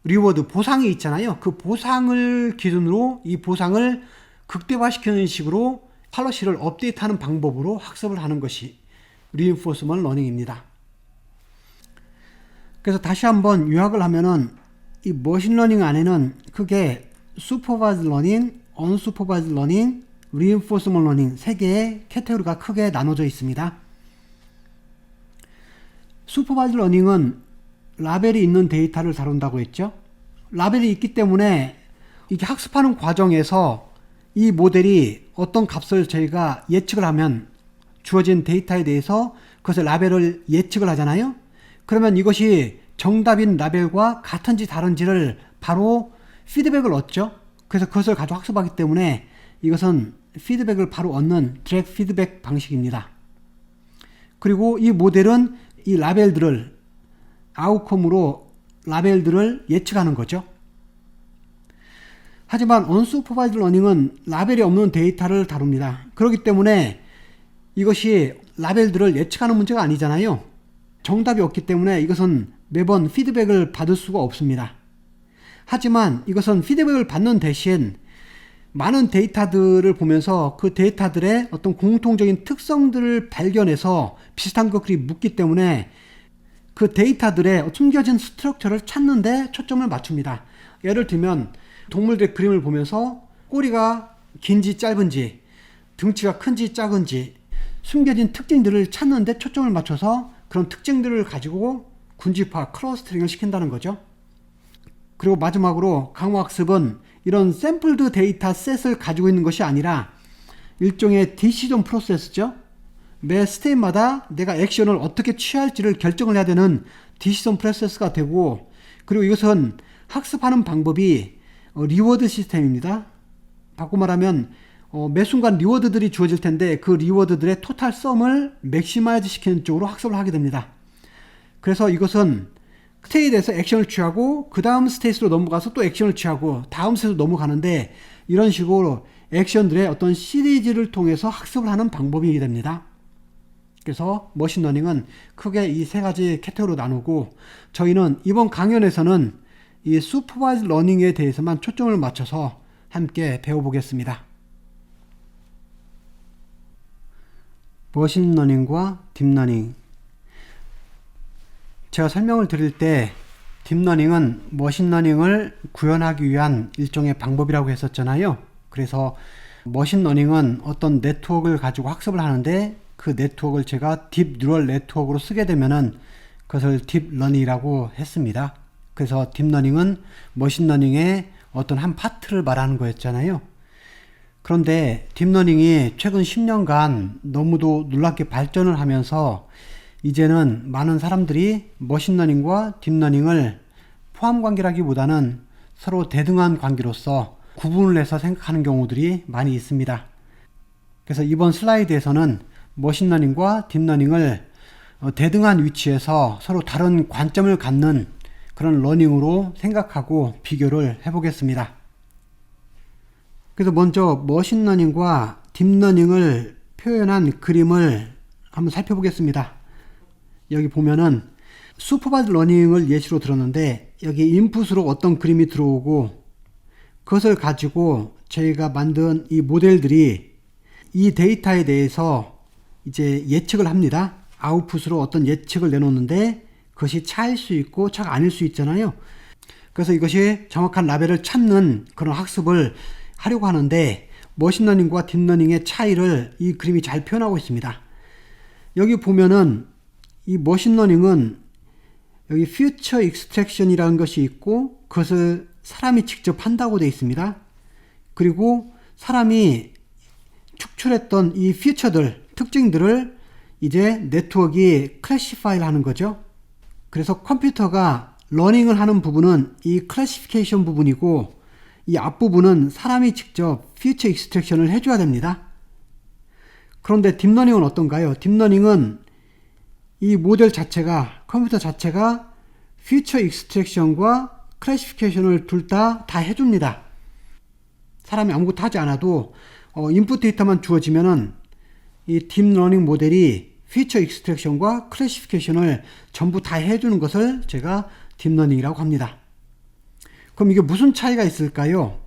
리워드, 보상이 있잖아요. 그 보상을 기준으로 이 보상을 극대화시키는 식으로 팔러시를 업데이트하는 방법으로 학습을 하는 것이 reinforcement learning입니다. 그래서 다시 한번 요약을 하면은 이 머신러닝 안에는 크게 supervised learning, unsupervised learning, reinforcement learning 세 개의 카테고리가 크게 나눠져 있습니다. supervised learning은 라벨이 있는 데이터를 다룬다고 했죠. 라벨이 있기 때문에 이게 학습하는 과정에서 이 모델이 어떤 값을 저희가 예측을 하면 주어진 데이터에 대해서 그것을 라벨을 예측을 하잖아요. 그러면 이것이 정답인 라벨과 같은지 다른지를 바로 피드백을 얻죠. 그래서 그것을 가지고 학습하기 때문에 이것은 피드백을 바로 얻는 디렉트 피드백 방식입니다. 그리고 이 모델은 이 라벨들을, 아웃컴으로 라벨들을 예측하는 거죠. 하지만 unsupervised learning은 라벨이 없는 데이터를 다룹니다. 그렇기 때문에 이것이 라벨들을 예측하는 문제가 아니잖아요. 정답이 없기 때문에 이것은 매번 피드백을 받을 수가 없습니다. 하지만 이것은 피드백을 받는 대신 많은 데이터들을 보면서 그 데이터들의 어떤 공통적인 특성들을 발견해서 비슷한 것들이 묻기 때문에 그 데이터들의 숨겨진 스트럭처를 찾는 데 초점을 맞춥니다. 예를 들면 동물들의 그림을 보면서 꼬리가 긴지 짧은지, 등치가 큰지 작은지 숨겨진 특징들을 찾는 데 초점을 맞춰서 그런 특징들을 가지고 군집화, 클러스터링을 시킨다는 거죠. 그리고 마지막으로 강화학습은 이런 샘플드 데이터 셋을 가지고 있는 것이 아니라 일종의 디시전 프로세스죠. 매 스텝마다 내가 액션을 어떻게 취할지를 결정을 해야 되는 디시전 프로세스가 되고, 그리고 이것은 학습하는 방법이 리워드 시스템입니다. 바꿔 말하면 매 순간 리워드들이 주어질 텐데 그 리워드들의 토탈 썸을 맥시마이즈 시키는 쪽으로 학습을 하게 됩니다. 그래서 이것은 스테이트에서 액션을 취하고 그 다음 스테이트로 넘어가서 또 액션을 취하고 다음 스테이트로 넘어가는데, 이런 식으로 액션들의 어떤 시리즈를 통해서 학습을 하는 방법이 됩니다. 그래서 머신러닝은 크게 이 세 가지 캐테고리로 나누고 저희는 이번 강연에서는 이 슈퍼바이즈 러닝에 대해서만 초점을 맞춰서 함께 배워보겠습니다. 머신러닝과 딥러닝. 제가 설명을 드릴 때 딥러닝은 머신러닝을 구현하기 위한 일종의 방법이라고 했었잖아요. 그래서 머신러닝은 어떤 네트워크를 가지고 학습을 하는데 그 네트워크를 제가 딥 뉴럴 네트워크로 쓰게 되면은 그것을 딥러닝이라고 했습니다. 그래서 딥러닝은 머신러닝의 어떤 한 파트를 말하는 거였잖아요. 그런데 딥러닝이 최근 10년간 너무도 놀랍게 발전을 하면서 이제는 많은 사람들이 머신러닝과 딥러닝을 포함관계라기보다는 서로 대등한 관계로서 구분을 해서 생각하는 경우들이 많이 있습니다. 그래서 이번 슬라이드에서는 머신러닝과 딥러닝을 대등한 위치에서 서로 다른 관점을 갖는 그런 러닝으로 생각하고 비교를 해보겠습니다. 그래서 먼저 머신러닝과 딥러닝을 표현한 그림을 한번 살펴보겠습니다. 여기 보면은 슈퍼바이즈 러닝을 예시로 들었는데 여기 인풋으로 어떤 그림이 들어오고 그것을 가지고 저희가 만든 이 모델들이 이 데이터에 대해서 이제 예측을 합니다. 아웃풋으로 어떤 예측을 내놓는데 그것이 차일 수 있고 차가 아닐 수 있잖아요. 그래서 이것이 정확한 라벨을 찾는 그런 학습을 하려고 하는데 머신러닝과 딥러닝의 차이를 이 그림이 잘 표현하고 있습니다. 여기 보면은 이 머신러닝은 여기 퓨처 익스트랙션이라는 것이 있고 그것을 사람이 직접 한다고 되어 있습니다. 그리고 사람이 축출했던 이 퓨처들, 특징들을 이제 네트워크가 클래시파이를 하는 거죠. 그래서 컴퓨터가 러닝을 하는 부분은 이 클래시피케이션 부분이고 이 앞부분은 사람이 직접 퓨처 익스트랙션을 해줘야 됩니다. 그런데 딥러닝은 어떤가요? 딥러닝은 이 모델 자체가, 컴퓨터 자체가 퓨처 익스트랙션과 클래시피케이션을 둘 다 해줍니다. 사람이 아무것도 하지 않아도 인풋 데이터만 주어지면은 이 딥러닝 모델이 퓨처 익스트랙션과 클래시피케이션을 전부 다 해주는 것을 제가 딥러닝이라고 합니다. 그럼 이게 무슨 차이가 있을까요?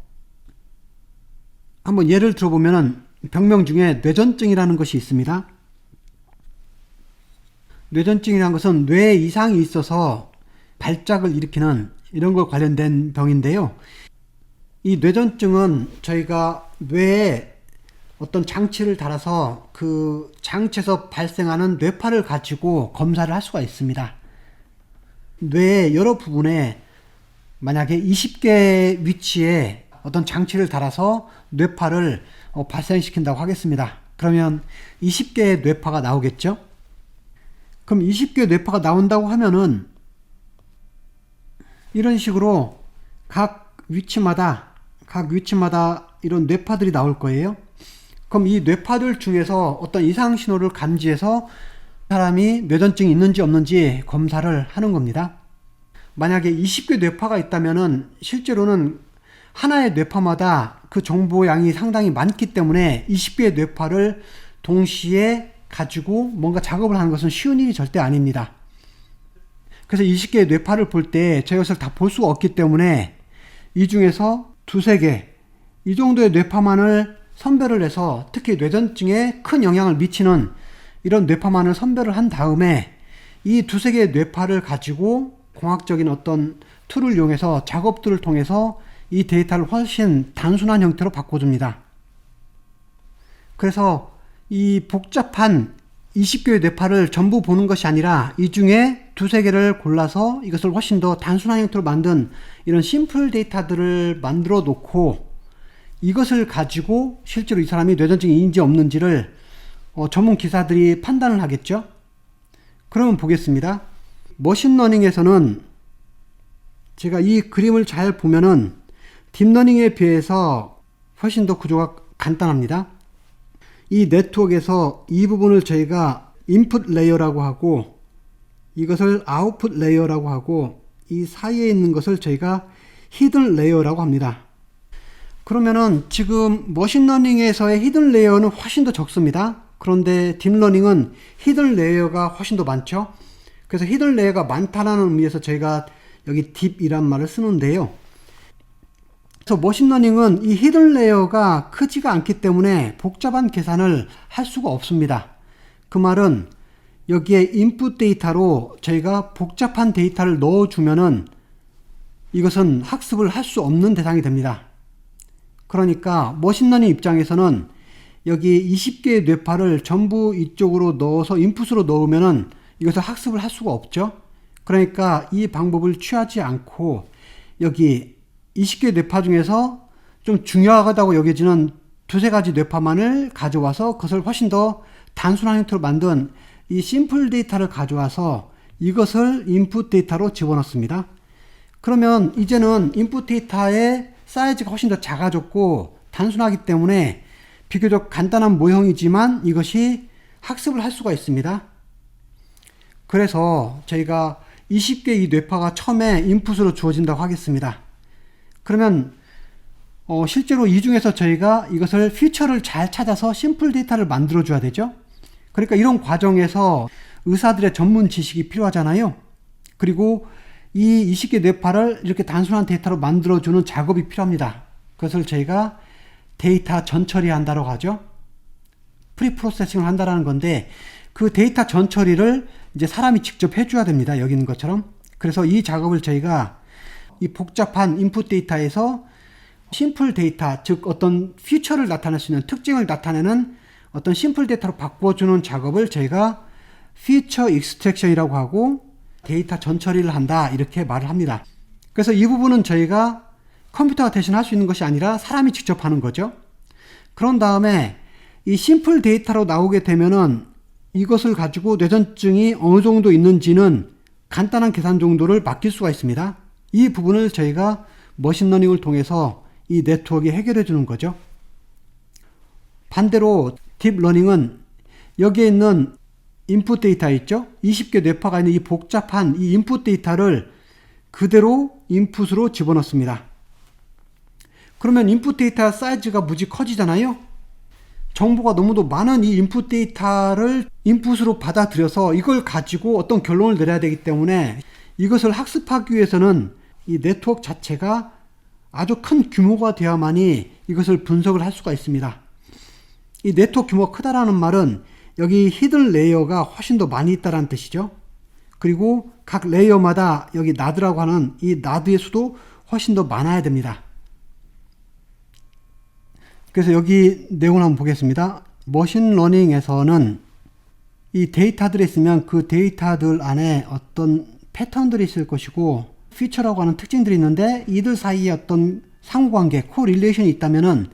한번 예를 들어보면은 병명 중에 뇌전증이라는 것이 있습니다. 뇌전증이라는 것은 뇌에 이상이 있어서 발작을 일으키는 이런 것 관련된 병인데요. 이 뇌전증은 저희가 뇌에 어떤 장치를 달아서 그 장치에서 발생하는 뇌파를 가지고 검사를 할 수가 있습니다. 뇌의 여러 부분에 만약에 20개 위치에 어떤 장치를 달아서 뇌파를 발생시킨다고 하겠습니다. 그러면 20개의 뇌파가 나오겠죠? 그럼 20개의 뇌파가 나온다고 하면은 이런 식으로 각 위치마다 이런 뇌파들이 나올 거예요. 그럼 이 뇌파들 중에서 어떤 이상 신호를 감지해서 사람이 뇌전증이 있는지 없는지 검사를 하는 겁니다. 만약에 20개 뇌파가 있다면은 실제로는 하나의 뇌파마다 그 정보 양이 상당히 많기 때문에 20개의 뇌파를 동시에 가지고 뭔가 작업을 하는 것은 쉬운 일이 절대 아닙니다. 그래서 20개의 뇌파를 볼 때 저희 것을 다 볼 수가 없기 때문에 이 중에서 두세 개, 이 정도의 뇌파만을 선별을 해서 특히 뇌전증에 큰 영향을 미치는 이런 뇌파만을 선별을 한 다음에 이 두세 개의 뇌파를 가지고 공학적인 어떤 툴을 이용해서 작업들을 통해서 이 데이터를 훨씬 단순한 형태로 바꿔줍니다. 그래서 이 복잡한 20개의 뇌파를 전부 보는 것이 아니라 이 중에 두세 개를 골라서 이것을 훨씬 더 단순한 형태로 만든 이런 심플 데이터들을 만들어 놓고 이것을 가지고 실제로 이 사람이 뇌전증이 있는지 없는지를 전문 기사들이 판단을 하겠죠. 그러면 보겠습니다. 머신러닝에서는 제가 이 그림을 잘 보면은 딥러닝에 비해서 훨씬 더 구조가 간단합니다. 이 네트워크에서 이 부분을 저희가 인풋 레이어라고 하고 이것을 아웃풋 레이어라고 하고 이 사이에 있는 것을 저희가 히든 레이어라고 합니다. 그러면은 지금 머신러닝에서의 히든 레이어는 훨씬 더 적습니다. 그런데 딥러닝은 히든 레이어가 훨씬 더 많죠. 그래서 히든 레이어가 많다는 의미에서 저희가 여기 딥이란 말을 쓰는데요. 그래서 머신러닝은 이 히든 레이어가 크지가 않기 때문에 복잡한 계산을 할 수가 없습니다. 그 말은 여기에 인풋 데이터로 저희가 복잡한 데이터를 넣어주면은 이것은 학습을 할 수 없는 대상이 됩니다. 그러니까 머신러닝 입장에서는 여기 20개의 뇌파를 전부 이쪽으로 넣어서 인풋으로 넣으면은 이것을 학습을 할 수가 없죠. 그러니까 이 방법을 취하지 않고 여기 20개의 뇌파 중에서 좀 중요하다고 여겨지는 두세 가지 뇌파만을 가져와서 그것을 훨씬 더 단순한 형태로 만든 이 심플 데이터를 가져와서 이것을 인풋 데이터로 집어넣습니다. 그러면 이제는 인풋 데이터의 사이즈가 훨씬 더 작아졌고 단순하기 때문에 비교적 간단한 모형이지만 이것이 학습을 할 수가 있습니다. 그래서 저희가 20개 이 뇌파가 처음에 인풋으로 주어진다고 하겠습니다. 그러면 실제로 이 중에서 저희가 이것을 피처를 잘 찾아서 심플 데이터를 만들어 줘야 되죠. 그러니까 이런 과정에서 의사들의 전문 지식이 필요하잖아요. 그리고 이 20개 뇌파를 이렇게 단순한 데이터로 만들어주는 작업이 필요합니다. 그것을 저희가 데이터 전처리 한다고 하죠. 프리프로세싱을 한다는 건데 그 데이터 전처리를 이제 사람이 직접 해줘야 됩니다. 여기 있는 것처럼. 그래서 이 작업을 저희가 이 복잡한 인풋 데이터에서 심플 데이터, 즉 어떤 피처를 나타낼 수 있는 특징을 나타내는 어떤 심플 데이터로 바꿔주는 작업을 저희가 피처 익스트랙션이라고 하고 데이터 전처리를 한다 이렇게 말을 합니다. 그래서 이 부분은 저희가 컴퓨터가 대신 할 수 있는 것이 아니라 사람이 직접 하는 거죠. 그런 다음에 이 심플 데이터로 나오게 되면은 이것을 가지고 뇌전증이 어느 정도 있는지는 간단한 계산 정도를 맡길 수가 있습니다. 이 부분을 저희가 머신러닝을 통해서 이 네트워크에 해결해 주는 거죠. 반대로 딥러닝은 여기에 있는 인풋 데이터 있죠? 20개 뇌파가 있는 이 복잡한 이 인풋 데이터를 그대로 인풋으로 집어넣습니다. 그러면 인풋 데이터 사이즈가 무지 커지잖아요? 정보가 너무도 많은 이 인풋 데이터를 인풋으로 받아들여서 이걸 가지고 어떤 결론을 내려야 되기 때문에 이것을 학습하기 위해서는 이 네트워크 자체가 아주 큰 규모가 되어야만이 이것을 분석을 할 수가 있습니다. 이 네트워크 규모가 크다라는 말은 여기 히든 레이어가 훨씬 더 많이 있다는 뜻이죠. 그리고 각 레이어마다 여기 나드라고 하는 이 나드의 수도 훨씬 더 많아야 됩니다. 그래서 여기 내용을 한번 보겠습니다. 머신러닝에서는 이 데이터들이 있으면 그 데이터들 안에 어떤 패턴들이 있을 것이고 피처라고 하는 특징들이 있는데 이들 사이에 어떤 상호관계, 코릴레이션이 있다면은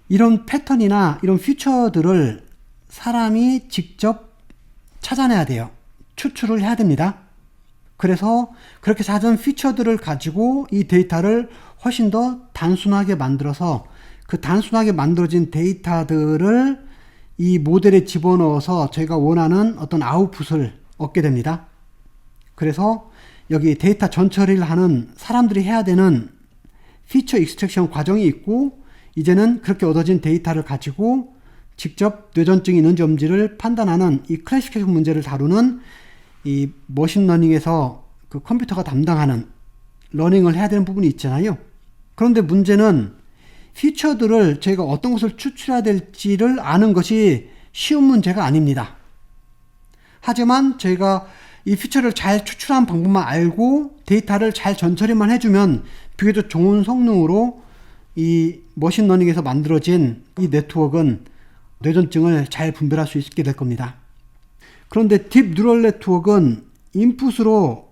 이런 패턴이나 이런 피처들을 사람이 직접 찾아내야 돼요. 추출을 해야 됩니다. 그래서 그렇게 찾은 피처들을 가지고 이 데이터를 훨씬 더 단순하게 만들어서 그 단순하게 만들어진 데이터들을 이 모델에 집어넣어서 저희가 원하는 어떤 아웃풋을 얻게 됩니다. 그래서 여기 데이터 전처리를 하는 사람들이 해야 되는 피처 익스트랙션 과정이 있고 이제는 그렇게 얻어진 데이터를 가지고 직접 뇌전증이 있는지 없는지를 판단하는 이 클래시피케이션 문제를 다루는 이 머신러닝에서 그 컴퓨터가 담당하는 러닝을 해야 되는 부분이 있잖아요. 그런데 문제는 피처들을 저희가 어떤 것을 추출해야 될지를 아는 것이 쉬운 문제가 아닙니다. 하지만 저희가 이 피처를 잘 추출하는 방법만 알고 데이터를 잘 전처리만 해주면 비교적 좋은 성능으로 이 머신러닝에서 만들어진 이 네트워크는 뇌전증을 잘 분별할 수 있게 될 겁니다. 그런데 딥 뉴럴 네트워크는 인풋으로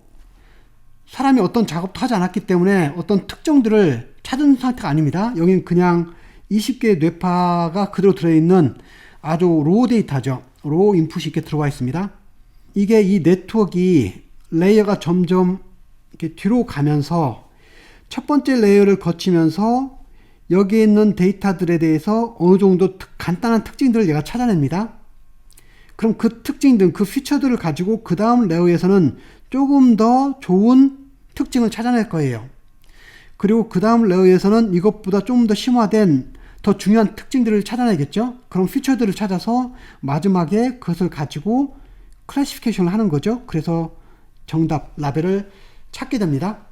사람이 어떤 작업도 하지 않았기 때문에 어떤 특정들을 찾은 상태가 아닙니다. 여기는 그냥 20개의 뇌파가 그대로 들어있는 아주 로우 데이터죠. 로우 인풋이 이렇게 들어가 있습니다. 이게 이 네트워크 레이어가 점점 이렇게 뒤로 가면서 첫 번째 레이어를 거치면서 여기에 있는 데이터들에 대해서 어느 정도 간단한 특징들을 얘가 찾아냅니다. 그럼 그 특징들, 그 피처들을 가지고 그 다음 레이어에서는 조금 더 좋은 특징을 찾아낼 거예요. 그리고 그 다음 레이어에서는 이것보다 좀 더 심화된 더 중요한 특징들을 찾아내겠죠. 그런 피처들을 찾아서 마지막에 그것을 가지고 클래시피케이션을 하는 거죠. 그래서 정답 라벨을 찾게 됩니다.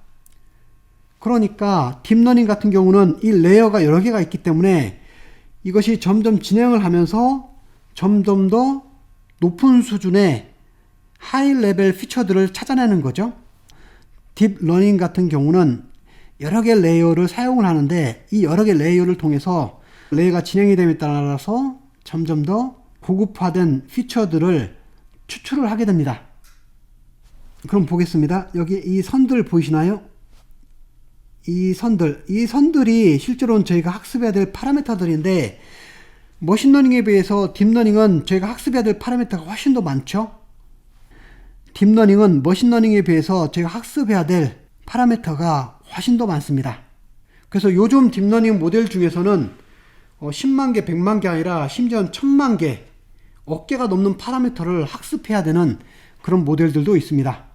그러니까 딥러닝 같은 경우는 이 레이어가 여러 개가 있기 때문에 이것이 점점 진행을 하면서 점점 더 높은 수준의 하이 레벨 피처들을 찾아내는 거죠. 딥러닝 같은 경우는 여러 개 레이어를 사용을 하는데 이 여러 개 레이어를 통해서 레이어가 진행이 됨에 따라서 점점 더 고급화된 피처들을 추출을 하게 됩니다. 그럼 보겠습니다. 여기 이 선들 보이시나요? 이 선들이 실제로는 저희가 학습해야 될 파라미터들인데 머신러닝에 비해서 딥러닝은 저희가 학습해야 될 파라미터가 훨씬 더 많죠. 딥러닝은 머신러닝에 비해서 저희가 학습해야 될 파라미터가 훨씬 더 많습니다. 그래서 요즘 딥러닝 모델 중에서는 10만 개, 100만 개 아니라 심지어는 1000만 개, 억 개가 넘는 파라미터를 학습해야 되는 그런 모델들도 있습니다.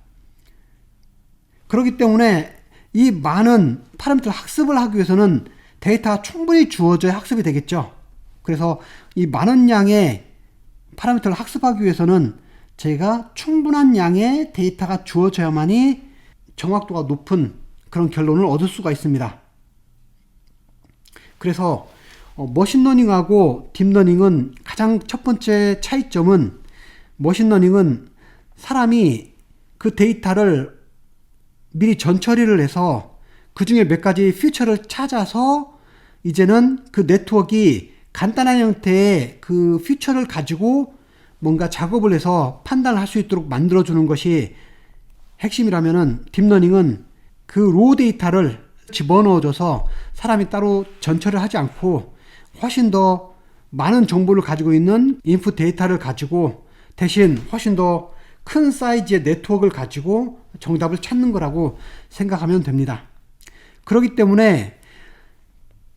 그렇기 때문에 이 많은 파라미터 학습을 하기 위해서는 데이터가 충분히 주어져야 학습이 되겠죠. 그래서 이 많은 양의 파라미터를 학습하기 위해서는 저희가 충분한 양의 데이터가 주어져야만이 정확도가 높은 그런 결론을 얻을 수가 있습니다. 그래서 머신러닝하고 딥러닝은 가장 첫 번째 차이점은 머신러닝은 사람이 그 데이터를 미리 전처리를 해서 그 중에 몇 가지 피처를 찾아서 이제는 그 네트워크가 간단한 형태의 그 피처를 가지고 뭔가 작업을 해서 판단을 할 수 있도록 만들어주는 것이 핵심이라면은 딥러닝은 그 로우 데이터를 집어넣어줘서 사람이 따로 전처리를 하지 않고 훨씬 더 많은 정보를 가지고 있는 인풋 데이터를 가지고 대신 훨씬 더 큰 사이즈의 네트워크를 가지고 정답을 찾는 거라고 생각하면 됩니다. 그렇기 때문에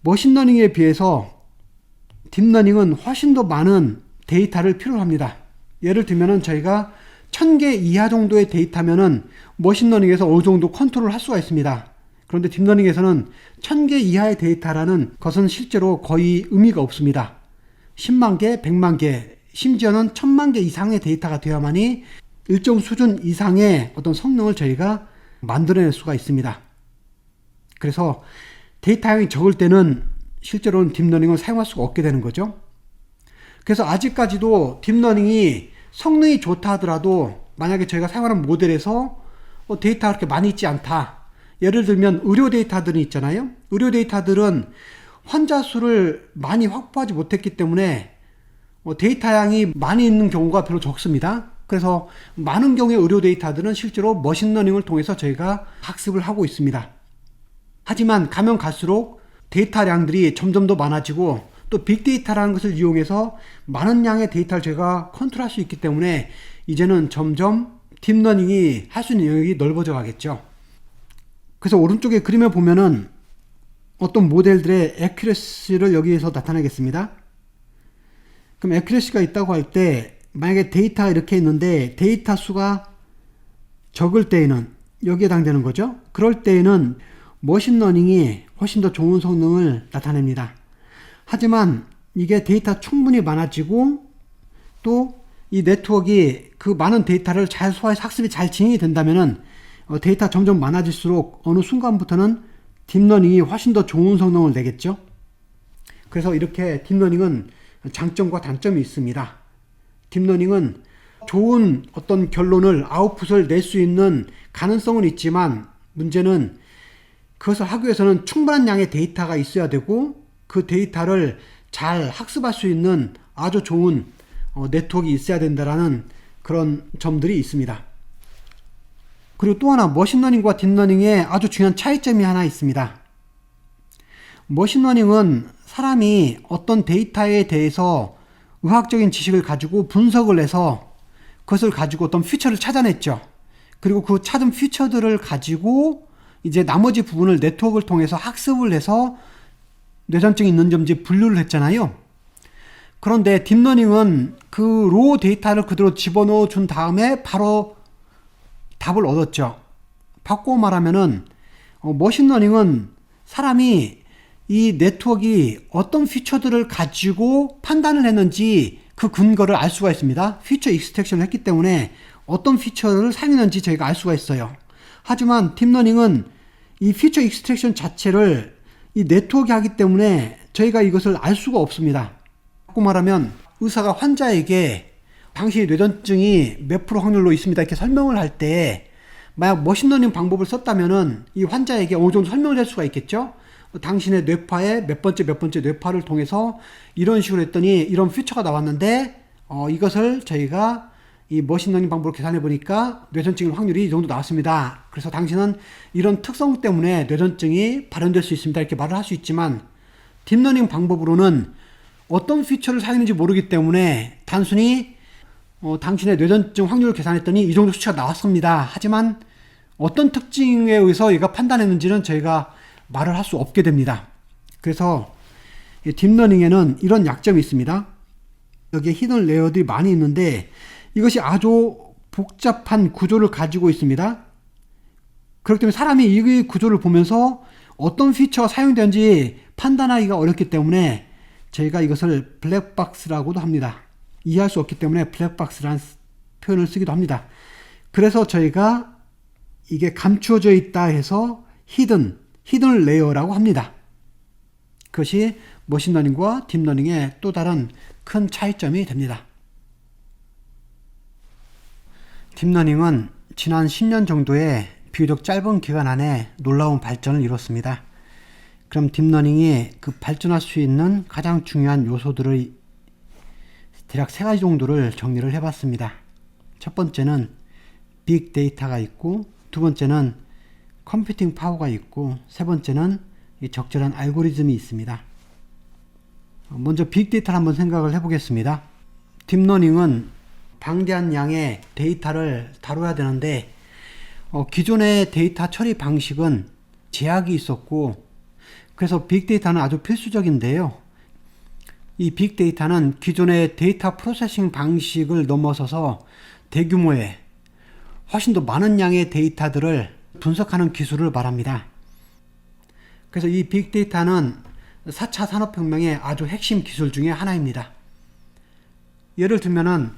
머신러닝에 비해서 딥러닝은 훨씬 더 많은 데이터를 필요로 합니다. 예를 들면은 저희가 1000개 이하 정도의 데이터면은 머신러닝에서 어느 정도 컨트롤을 할 수가 있습니다. 그런데 딥러닝에서는 1000개 이하의 데이터라는 것은 실제로 거의 의미가 없습니다. 10만 개, 100만 개, 심지어는 1000만 개 이상의 데이터가 되어야만이 일정 수준 이상의 어떤 성능을 저희가 만들어낼 수가 있습니다. 그래서 데이터 양이 적을 때는 실제로는 딥러닝을 사용할 수가 없게 되는 거죠. 그래서 아직까지도 딥러닝이 성능이 좋다 하더라도 만약에 저희가 사용하는 모델에서 데이터가 그렇게 많이 있지 않다. 예를 들면 의료 데이터들이 있잖아요. 의료 데이터들은 환자 수를 많이 확보하지 못했기 때문에 데이터 양이 많이 있는 경우가 별로 적습니다. 그래서 많은 경우의 의료 데이터들은 실제로 머신러닝을 통해서 저희가 학습을 하고 있습니다. 하지만 가면 갈수록 데이터량들이 점점 더 많아지고 또 빅데이터라는 것을 이용해서 많은 양의 데이터를 제가 컨트롤할 수 있기 때문에 이제는 점점 딥러닝이 할 수 있는 영역이 넓어져 가겠죠. 그래서 오른쪽에 그림을 보면은 어떤 모델들의 애큐러시를 여기에서 나타내겠습니다. 그럼 애큐러시가 있다고 할 때 만약에 데이터가 이렇게 있는데 데이터 수가 적을 때에는 여기에 해당되는 거죠. 그럴 때에는 머신러닝이 훨씬 더 좋은 성능을 나타냅니다. 하지만 이게 데이터 충분히 많아지고 또 이 네트워크가 그 많은 데이터를 잘 소화해서 학습이 잘 진행이 된다면은 데이터 점점 많아질수록 어느 순간부터는 딥러닝이 훨씬 더 좋은 성능을 내겠죠. 그래서 이렇게 딥러닝은 장점과 단점이 있습니다. 딥러닝은 좋은 어떤 결론을 아웃풋을 낼 수 있는 가능성은 있지만 문제는 그것을 하기 위해서는 충분한 양의 데이터가 있어야 되고 그 데이터를 잘 학습할 수 있는 아주 좋은 네트워크가 있어야 된다라는 그런 점들이 있습니다. 그리고 또 하나 머신러닝과 딥러닝의 아주 중요한 차이점이 하나 있습니다. 머신러닝은 사람이 어떤 데이터에 대해서 의학적인 지식을 가지고 분석을 해서 그것을 가지고 어떤 피처를 찾아냈죠. 그리고 그 찾은 피처들을 가지고 이제 나머지 부분을 네트워크를 통해서 학습을 해서 뇌전증이 있는 점인지 분류를 했잖아요. 그런데 딥러닝은 그 로우 데이터를 그대로 집어넣어 준 다음에 바로 답을 얻었죠. 바꾸어 말하면은 머신러닝은 사람이 이 네트워크가 어떤 피처들을 가지고 판단을 했는지 그 근거를 알 수가 있습니다. 피처 익스트랙션을 했기 때문에 어떤 피처를 사용했는지 저희가 알 수가 있어요. 하지만 딥러닝은 이 피처 익스트랙션 자체를 이 네트워크에 하기 때문에 저희가 이것을 알 수가 없습니다. 바꿔 말하면 의사가 환자에게 당신의 뇌전증이 몇 프로 확률로 있습니다 이렇게 설명을 할 때 만약 머신러닝 방법을 썼다면은 이 환자에게 어느 정도 설명을 할 수가 있겠죠. 당신의 뇌파의 몇 번째 뇌파를 통해서 이런 식으로 했더니 이런 퓨처가 나왔는데 이것을 저희가 이 머신러닝 방법으로 계산해 보니까 뇌전증 확률이 이 정도 나왔습니다. 그래서 당신은 이런 특성 때문에 뇌전증이 발현될 수 있습니다. 이렇게 말을 할 수 있지만 딥러닝 방법으로는 어떤 퓨처를 사용했는지 모르기 때문에 단순히 당신의 뇌전증 확률을 계산했더니 이 정도 수치가 나왔습니다. 하지만 어떤 특징에 의해서 얘가 판단했는지는 저희가 말을 할 수 없게 됩니다. 그래서 딥러닝에는 이런 약점이 있습니다. 여기에 히든 레이어들이 많이 있는데 이것이 아주 복잡한 구조를 가지고 있습니다. 그렇기 때문에 사람이 이 구조를 보면서 어떤 피처가 사용되는지 판단하기가 어렵기 때문에 저희가 이것을 블랙박스라고도 합니다. 이해할 수 없기 때문에 블랙박스라는 표현을 쓰기도 합니다. 그래서 저희가 이게 감추어져 있다 해서 히든 레이어라고 합니다. 그것이 머신러닝과 딥러닝의 또 다른 큰 차이점이 됩니다. 딥러닝은 지난 10년 정도의 비교적 짧은 기간 안에 놀라운 발전을 이뤘습니다. 그럼 딥러닝이 그 발전할 수 있는 가장 중요한 요소들을 대략 3가지 정도를 정리를 해봤습니다. 첫 번째는 빅데이터가 있고, 두 번째는 컴퓨팅 파워가 있고, 세 번째는 적절한 알고리즘이 있습니다. 먼저 빅데이터를 한번 생각을 해보겠습니다. 딥러닝은 방대한 양의 데이터를 다뤄야 되는데 기존의 데이터 처리 방식은 제약이 있었고, 그래서 빅데이터는 아주 필수적인데요. 이 빅데이터는 기존의 데이터 프로세싱 방식을 넘어서서 대규모의 훨씬 더 많은 양의 데이터들을 분석하는 기술을 말합니다. 그래서 이 빅데이터는 4차 산업혁명의 아주 핵심 기술 중에 하나입니다. 예를 들면은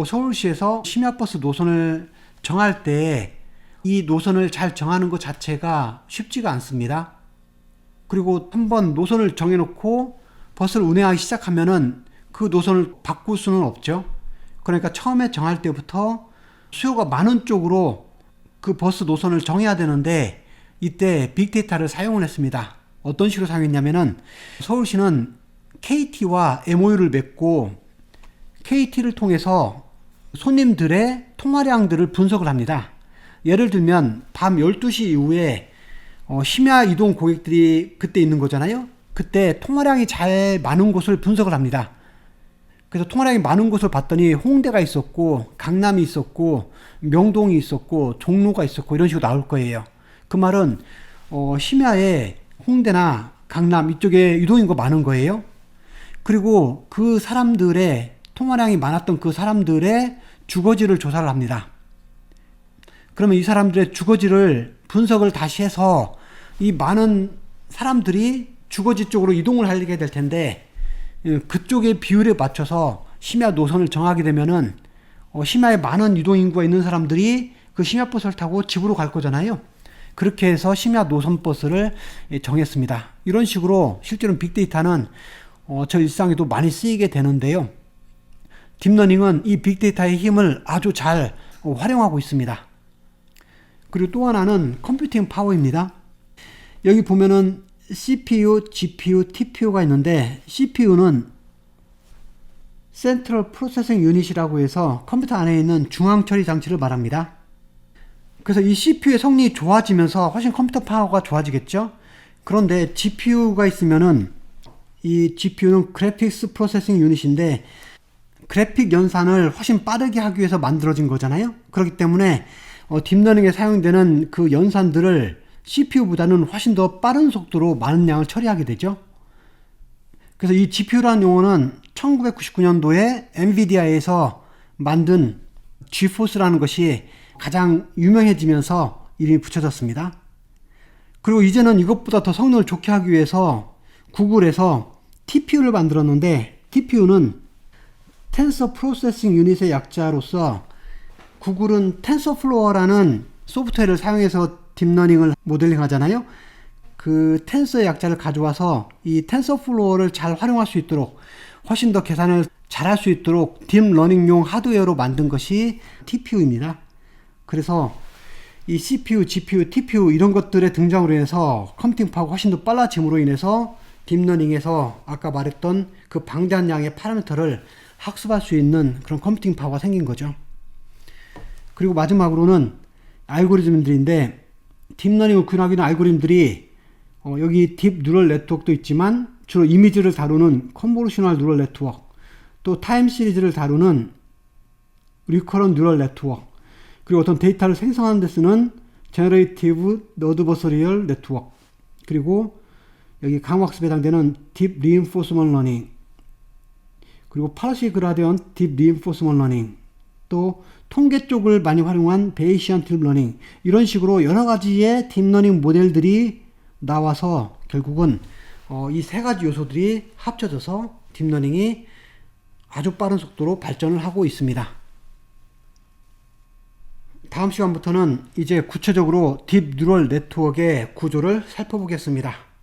서울시에서 심야버스 노선을 정할 때 이 노선을 잘 정하는 것 자체가 쉽지가 않습니다. 그리고 한번 노선을 정해놓고 버스를 운행하기 시작하면은 그 노선을 바꿀 수는 없죠. 그러니까 처음에 정할 때부터 수요가 많은 쪽으로 그 버스 노선을 정해야 되는데 이때 빅데이터를 사용을 했습니다. 어떤 식으로 사용했냐면은 서울시는 KT와 MOU를 맺고 KT를 통해서 손님들의 통화량들을 분석을 합니다. 예를 들면 밤 12시 이후에 심야 이동 고객들이 그때 있는 거잖아요. 그때 통화량이 잘 많은 곳을 분석을 합니다. 그래서 통화량이 많은 곳을 봤더니 홍대가 있었고 강남이 있었고 명동이 있었고 종로가 있었고 이런 식으로 나올 거예요. 그 말은 심야에 홍대나 강남 이쪽에 유동인구가 많은 거예요. 그리고 그 사람들의 통화량이 많았던 그 사람들의 주거지를 조사를 합니다. 그러면 이 사람들의 주거지를 분석을 다시 해서 이 많은 사람들이 주거지 쪽으로 이동을 하게 될 텐데 그쪽의 비율에 맞춰서 심야 노선을 정하게 되면은 심야에 많은 유동인구가 있는 사람들이 그 심야버스를 타고 집으로 갈 거잖아요. 그렇게 해서 심야 노선 버스를 정했습니다. 이런 식으로 실제로는 빅데이터는 저 일상에도 많이 쓰이게 되는데요. 딥러닝은 이 빅데이터의 힘을 아주 잘 활용하고 있습니다. 그리고 또 하나는 컴퓨팅 파워입니다. 여기 보면은 CPU, GPU, TPU가 있는데 CPU는 Central Processing Unit이라고 해서 컴퓨터 안에 있는 중앙 처리 장치를 말합니다. 그래서 이 CPU의 성능이 좋아지면서 훨씬 컴퓨터 파워가 좋아지겠죠. 그런데 GPU가 있으면은 이 GPU는 Graphics Processing Unit인데 그래픽 연산을 훨씬 빠르게 하기 위해서 만들어진 거잖아요. 그렇기 때문에 딥러닝에 사용되는 그 연산들을 CPU보다는 훨씬 더 빠른 속도로 많은 양을 처리하게 되죠. 그래서 이 GPU라는 용어는 1999년도에 엔비디아에서 만든 GeForce라는 것이 가장 유명해지면서 이름이 붙여졌습니다. 그리고 이제는 이것보다 더 성능을 좋게 하기 위해서 구글에서 TPU를 만들었는데 TPU는 텐서 프로세싱 유닛의 약자로서 구글은 텐서플로어라는 소프트웨어를 사용해서 딥러닝을 모델링 하잖아요. 그 텐서의 약자를 가져와서 이 텐서플로어를 잘 활용할 수 있도록 훨씬 더 계산을 잘할 수 있도록 딥러닝용 하드웨어로 만든 것이 TPU입니다. 그래서 이 CPU, GPU, TPU 이런 것들의 등장으로 인해서 컴퓨팅 파워가 훨씬 더 빨라짐으로 인해서 딥러닝에서 아까 말했던 그 방대한 양의 파라미터를 학습할 수 있는 그런 컴퓨팅 파워가 생긴 거죠. 그리고 마지막으로는 알고리즘들인데 딥러닝을 구현하기 위한 알고리즘들이 여기 딥 뉴럴 네트워크도 있지만 주로 이미지를 다루는 컨볼루셔널 뉴럴 네트워크, 또 타임 시리즈를 다루는 리커런 뉴럴 네트워크, 그리고 어떤 데이터를 생성하는 데 쓰는 제너레이티브 어드버서리얼 네트워크, 그리고 여기 강학습에 해당되는 딥 리인포스먼트 러닝, 그리고 파르시 그라디언 딥 리인포스먼트 러닝, 또 통계 쪽을 많이 활용한 베이시안 딥 러닝, 이런 식으로 여러 가지의 딥러닝 모델들이 나와서 결국은 이 세 가지 요소들이 합쳐져서 딥러닝이 아주 빠른 속도로 발전을 하고 있습니다. 다음 시간부터는 이제 구체적으로 딥 뉴럴 네트워크의 구조를 살펴보겠습니다.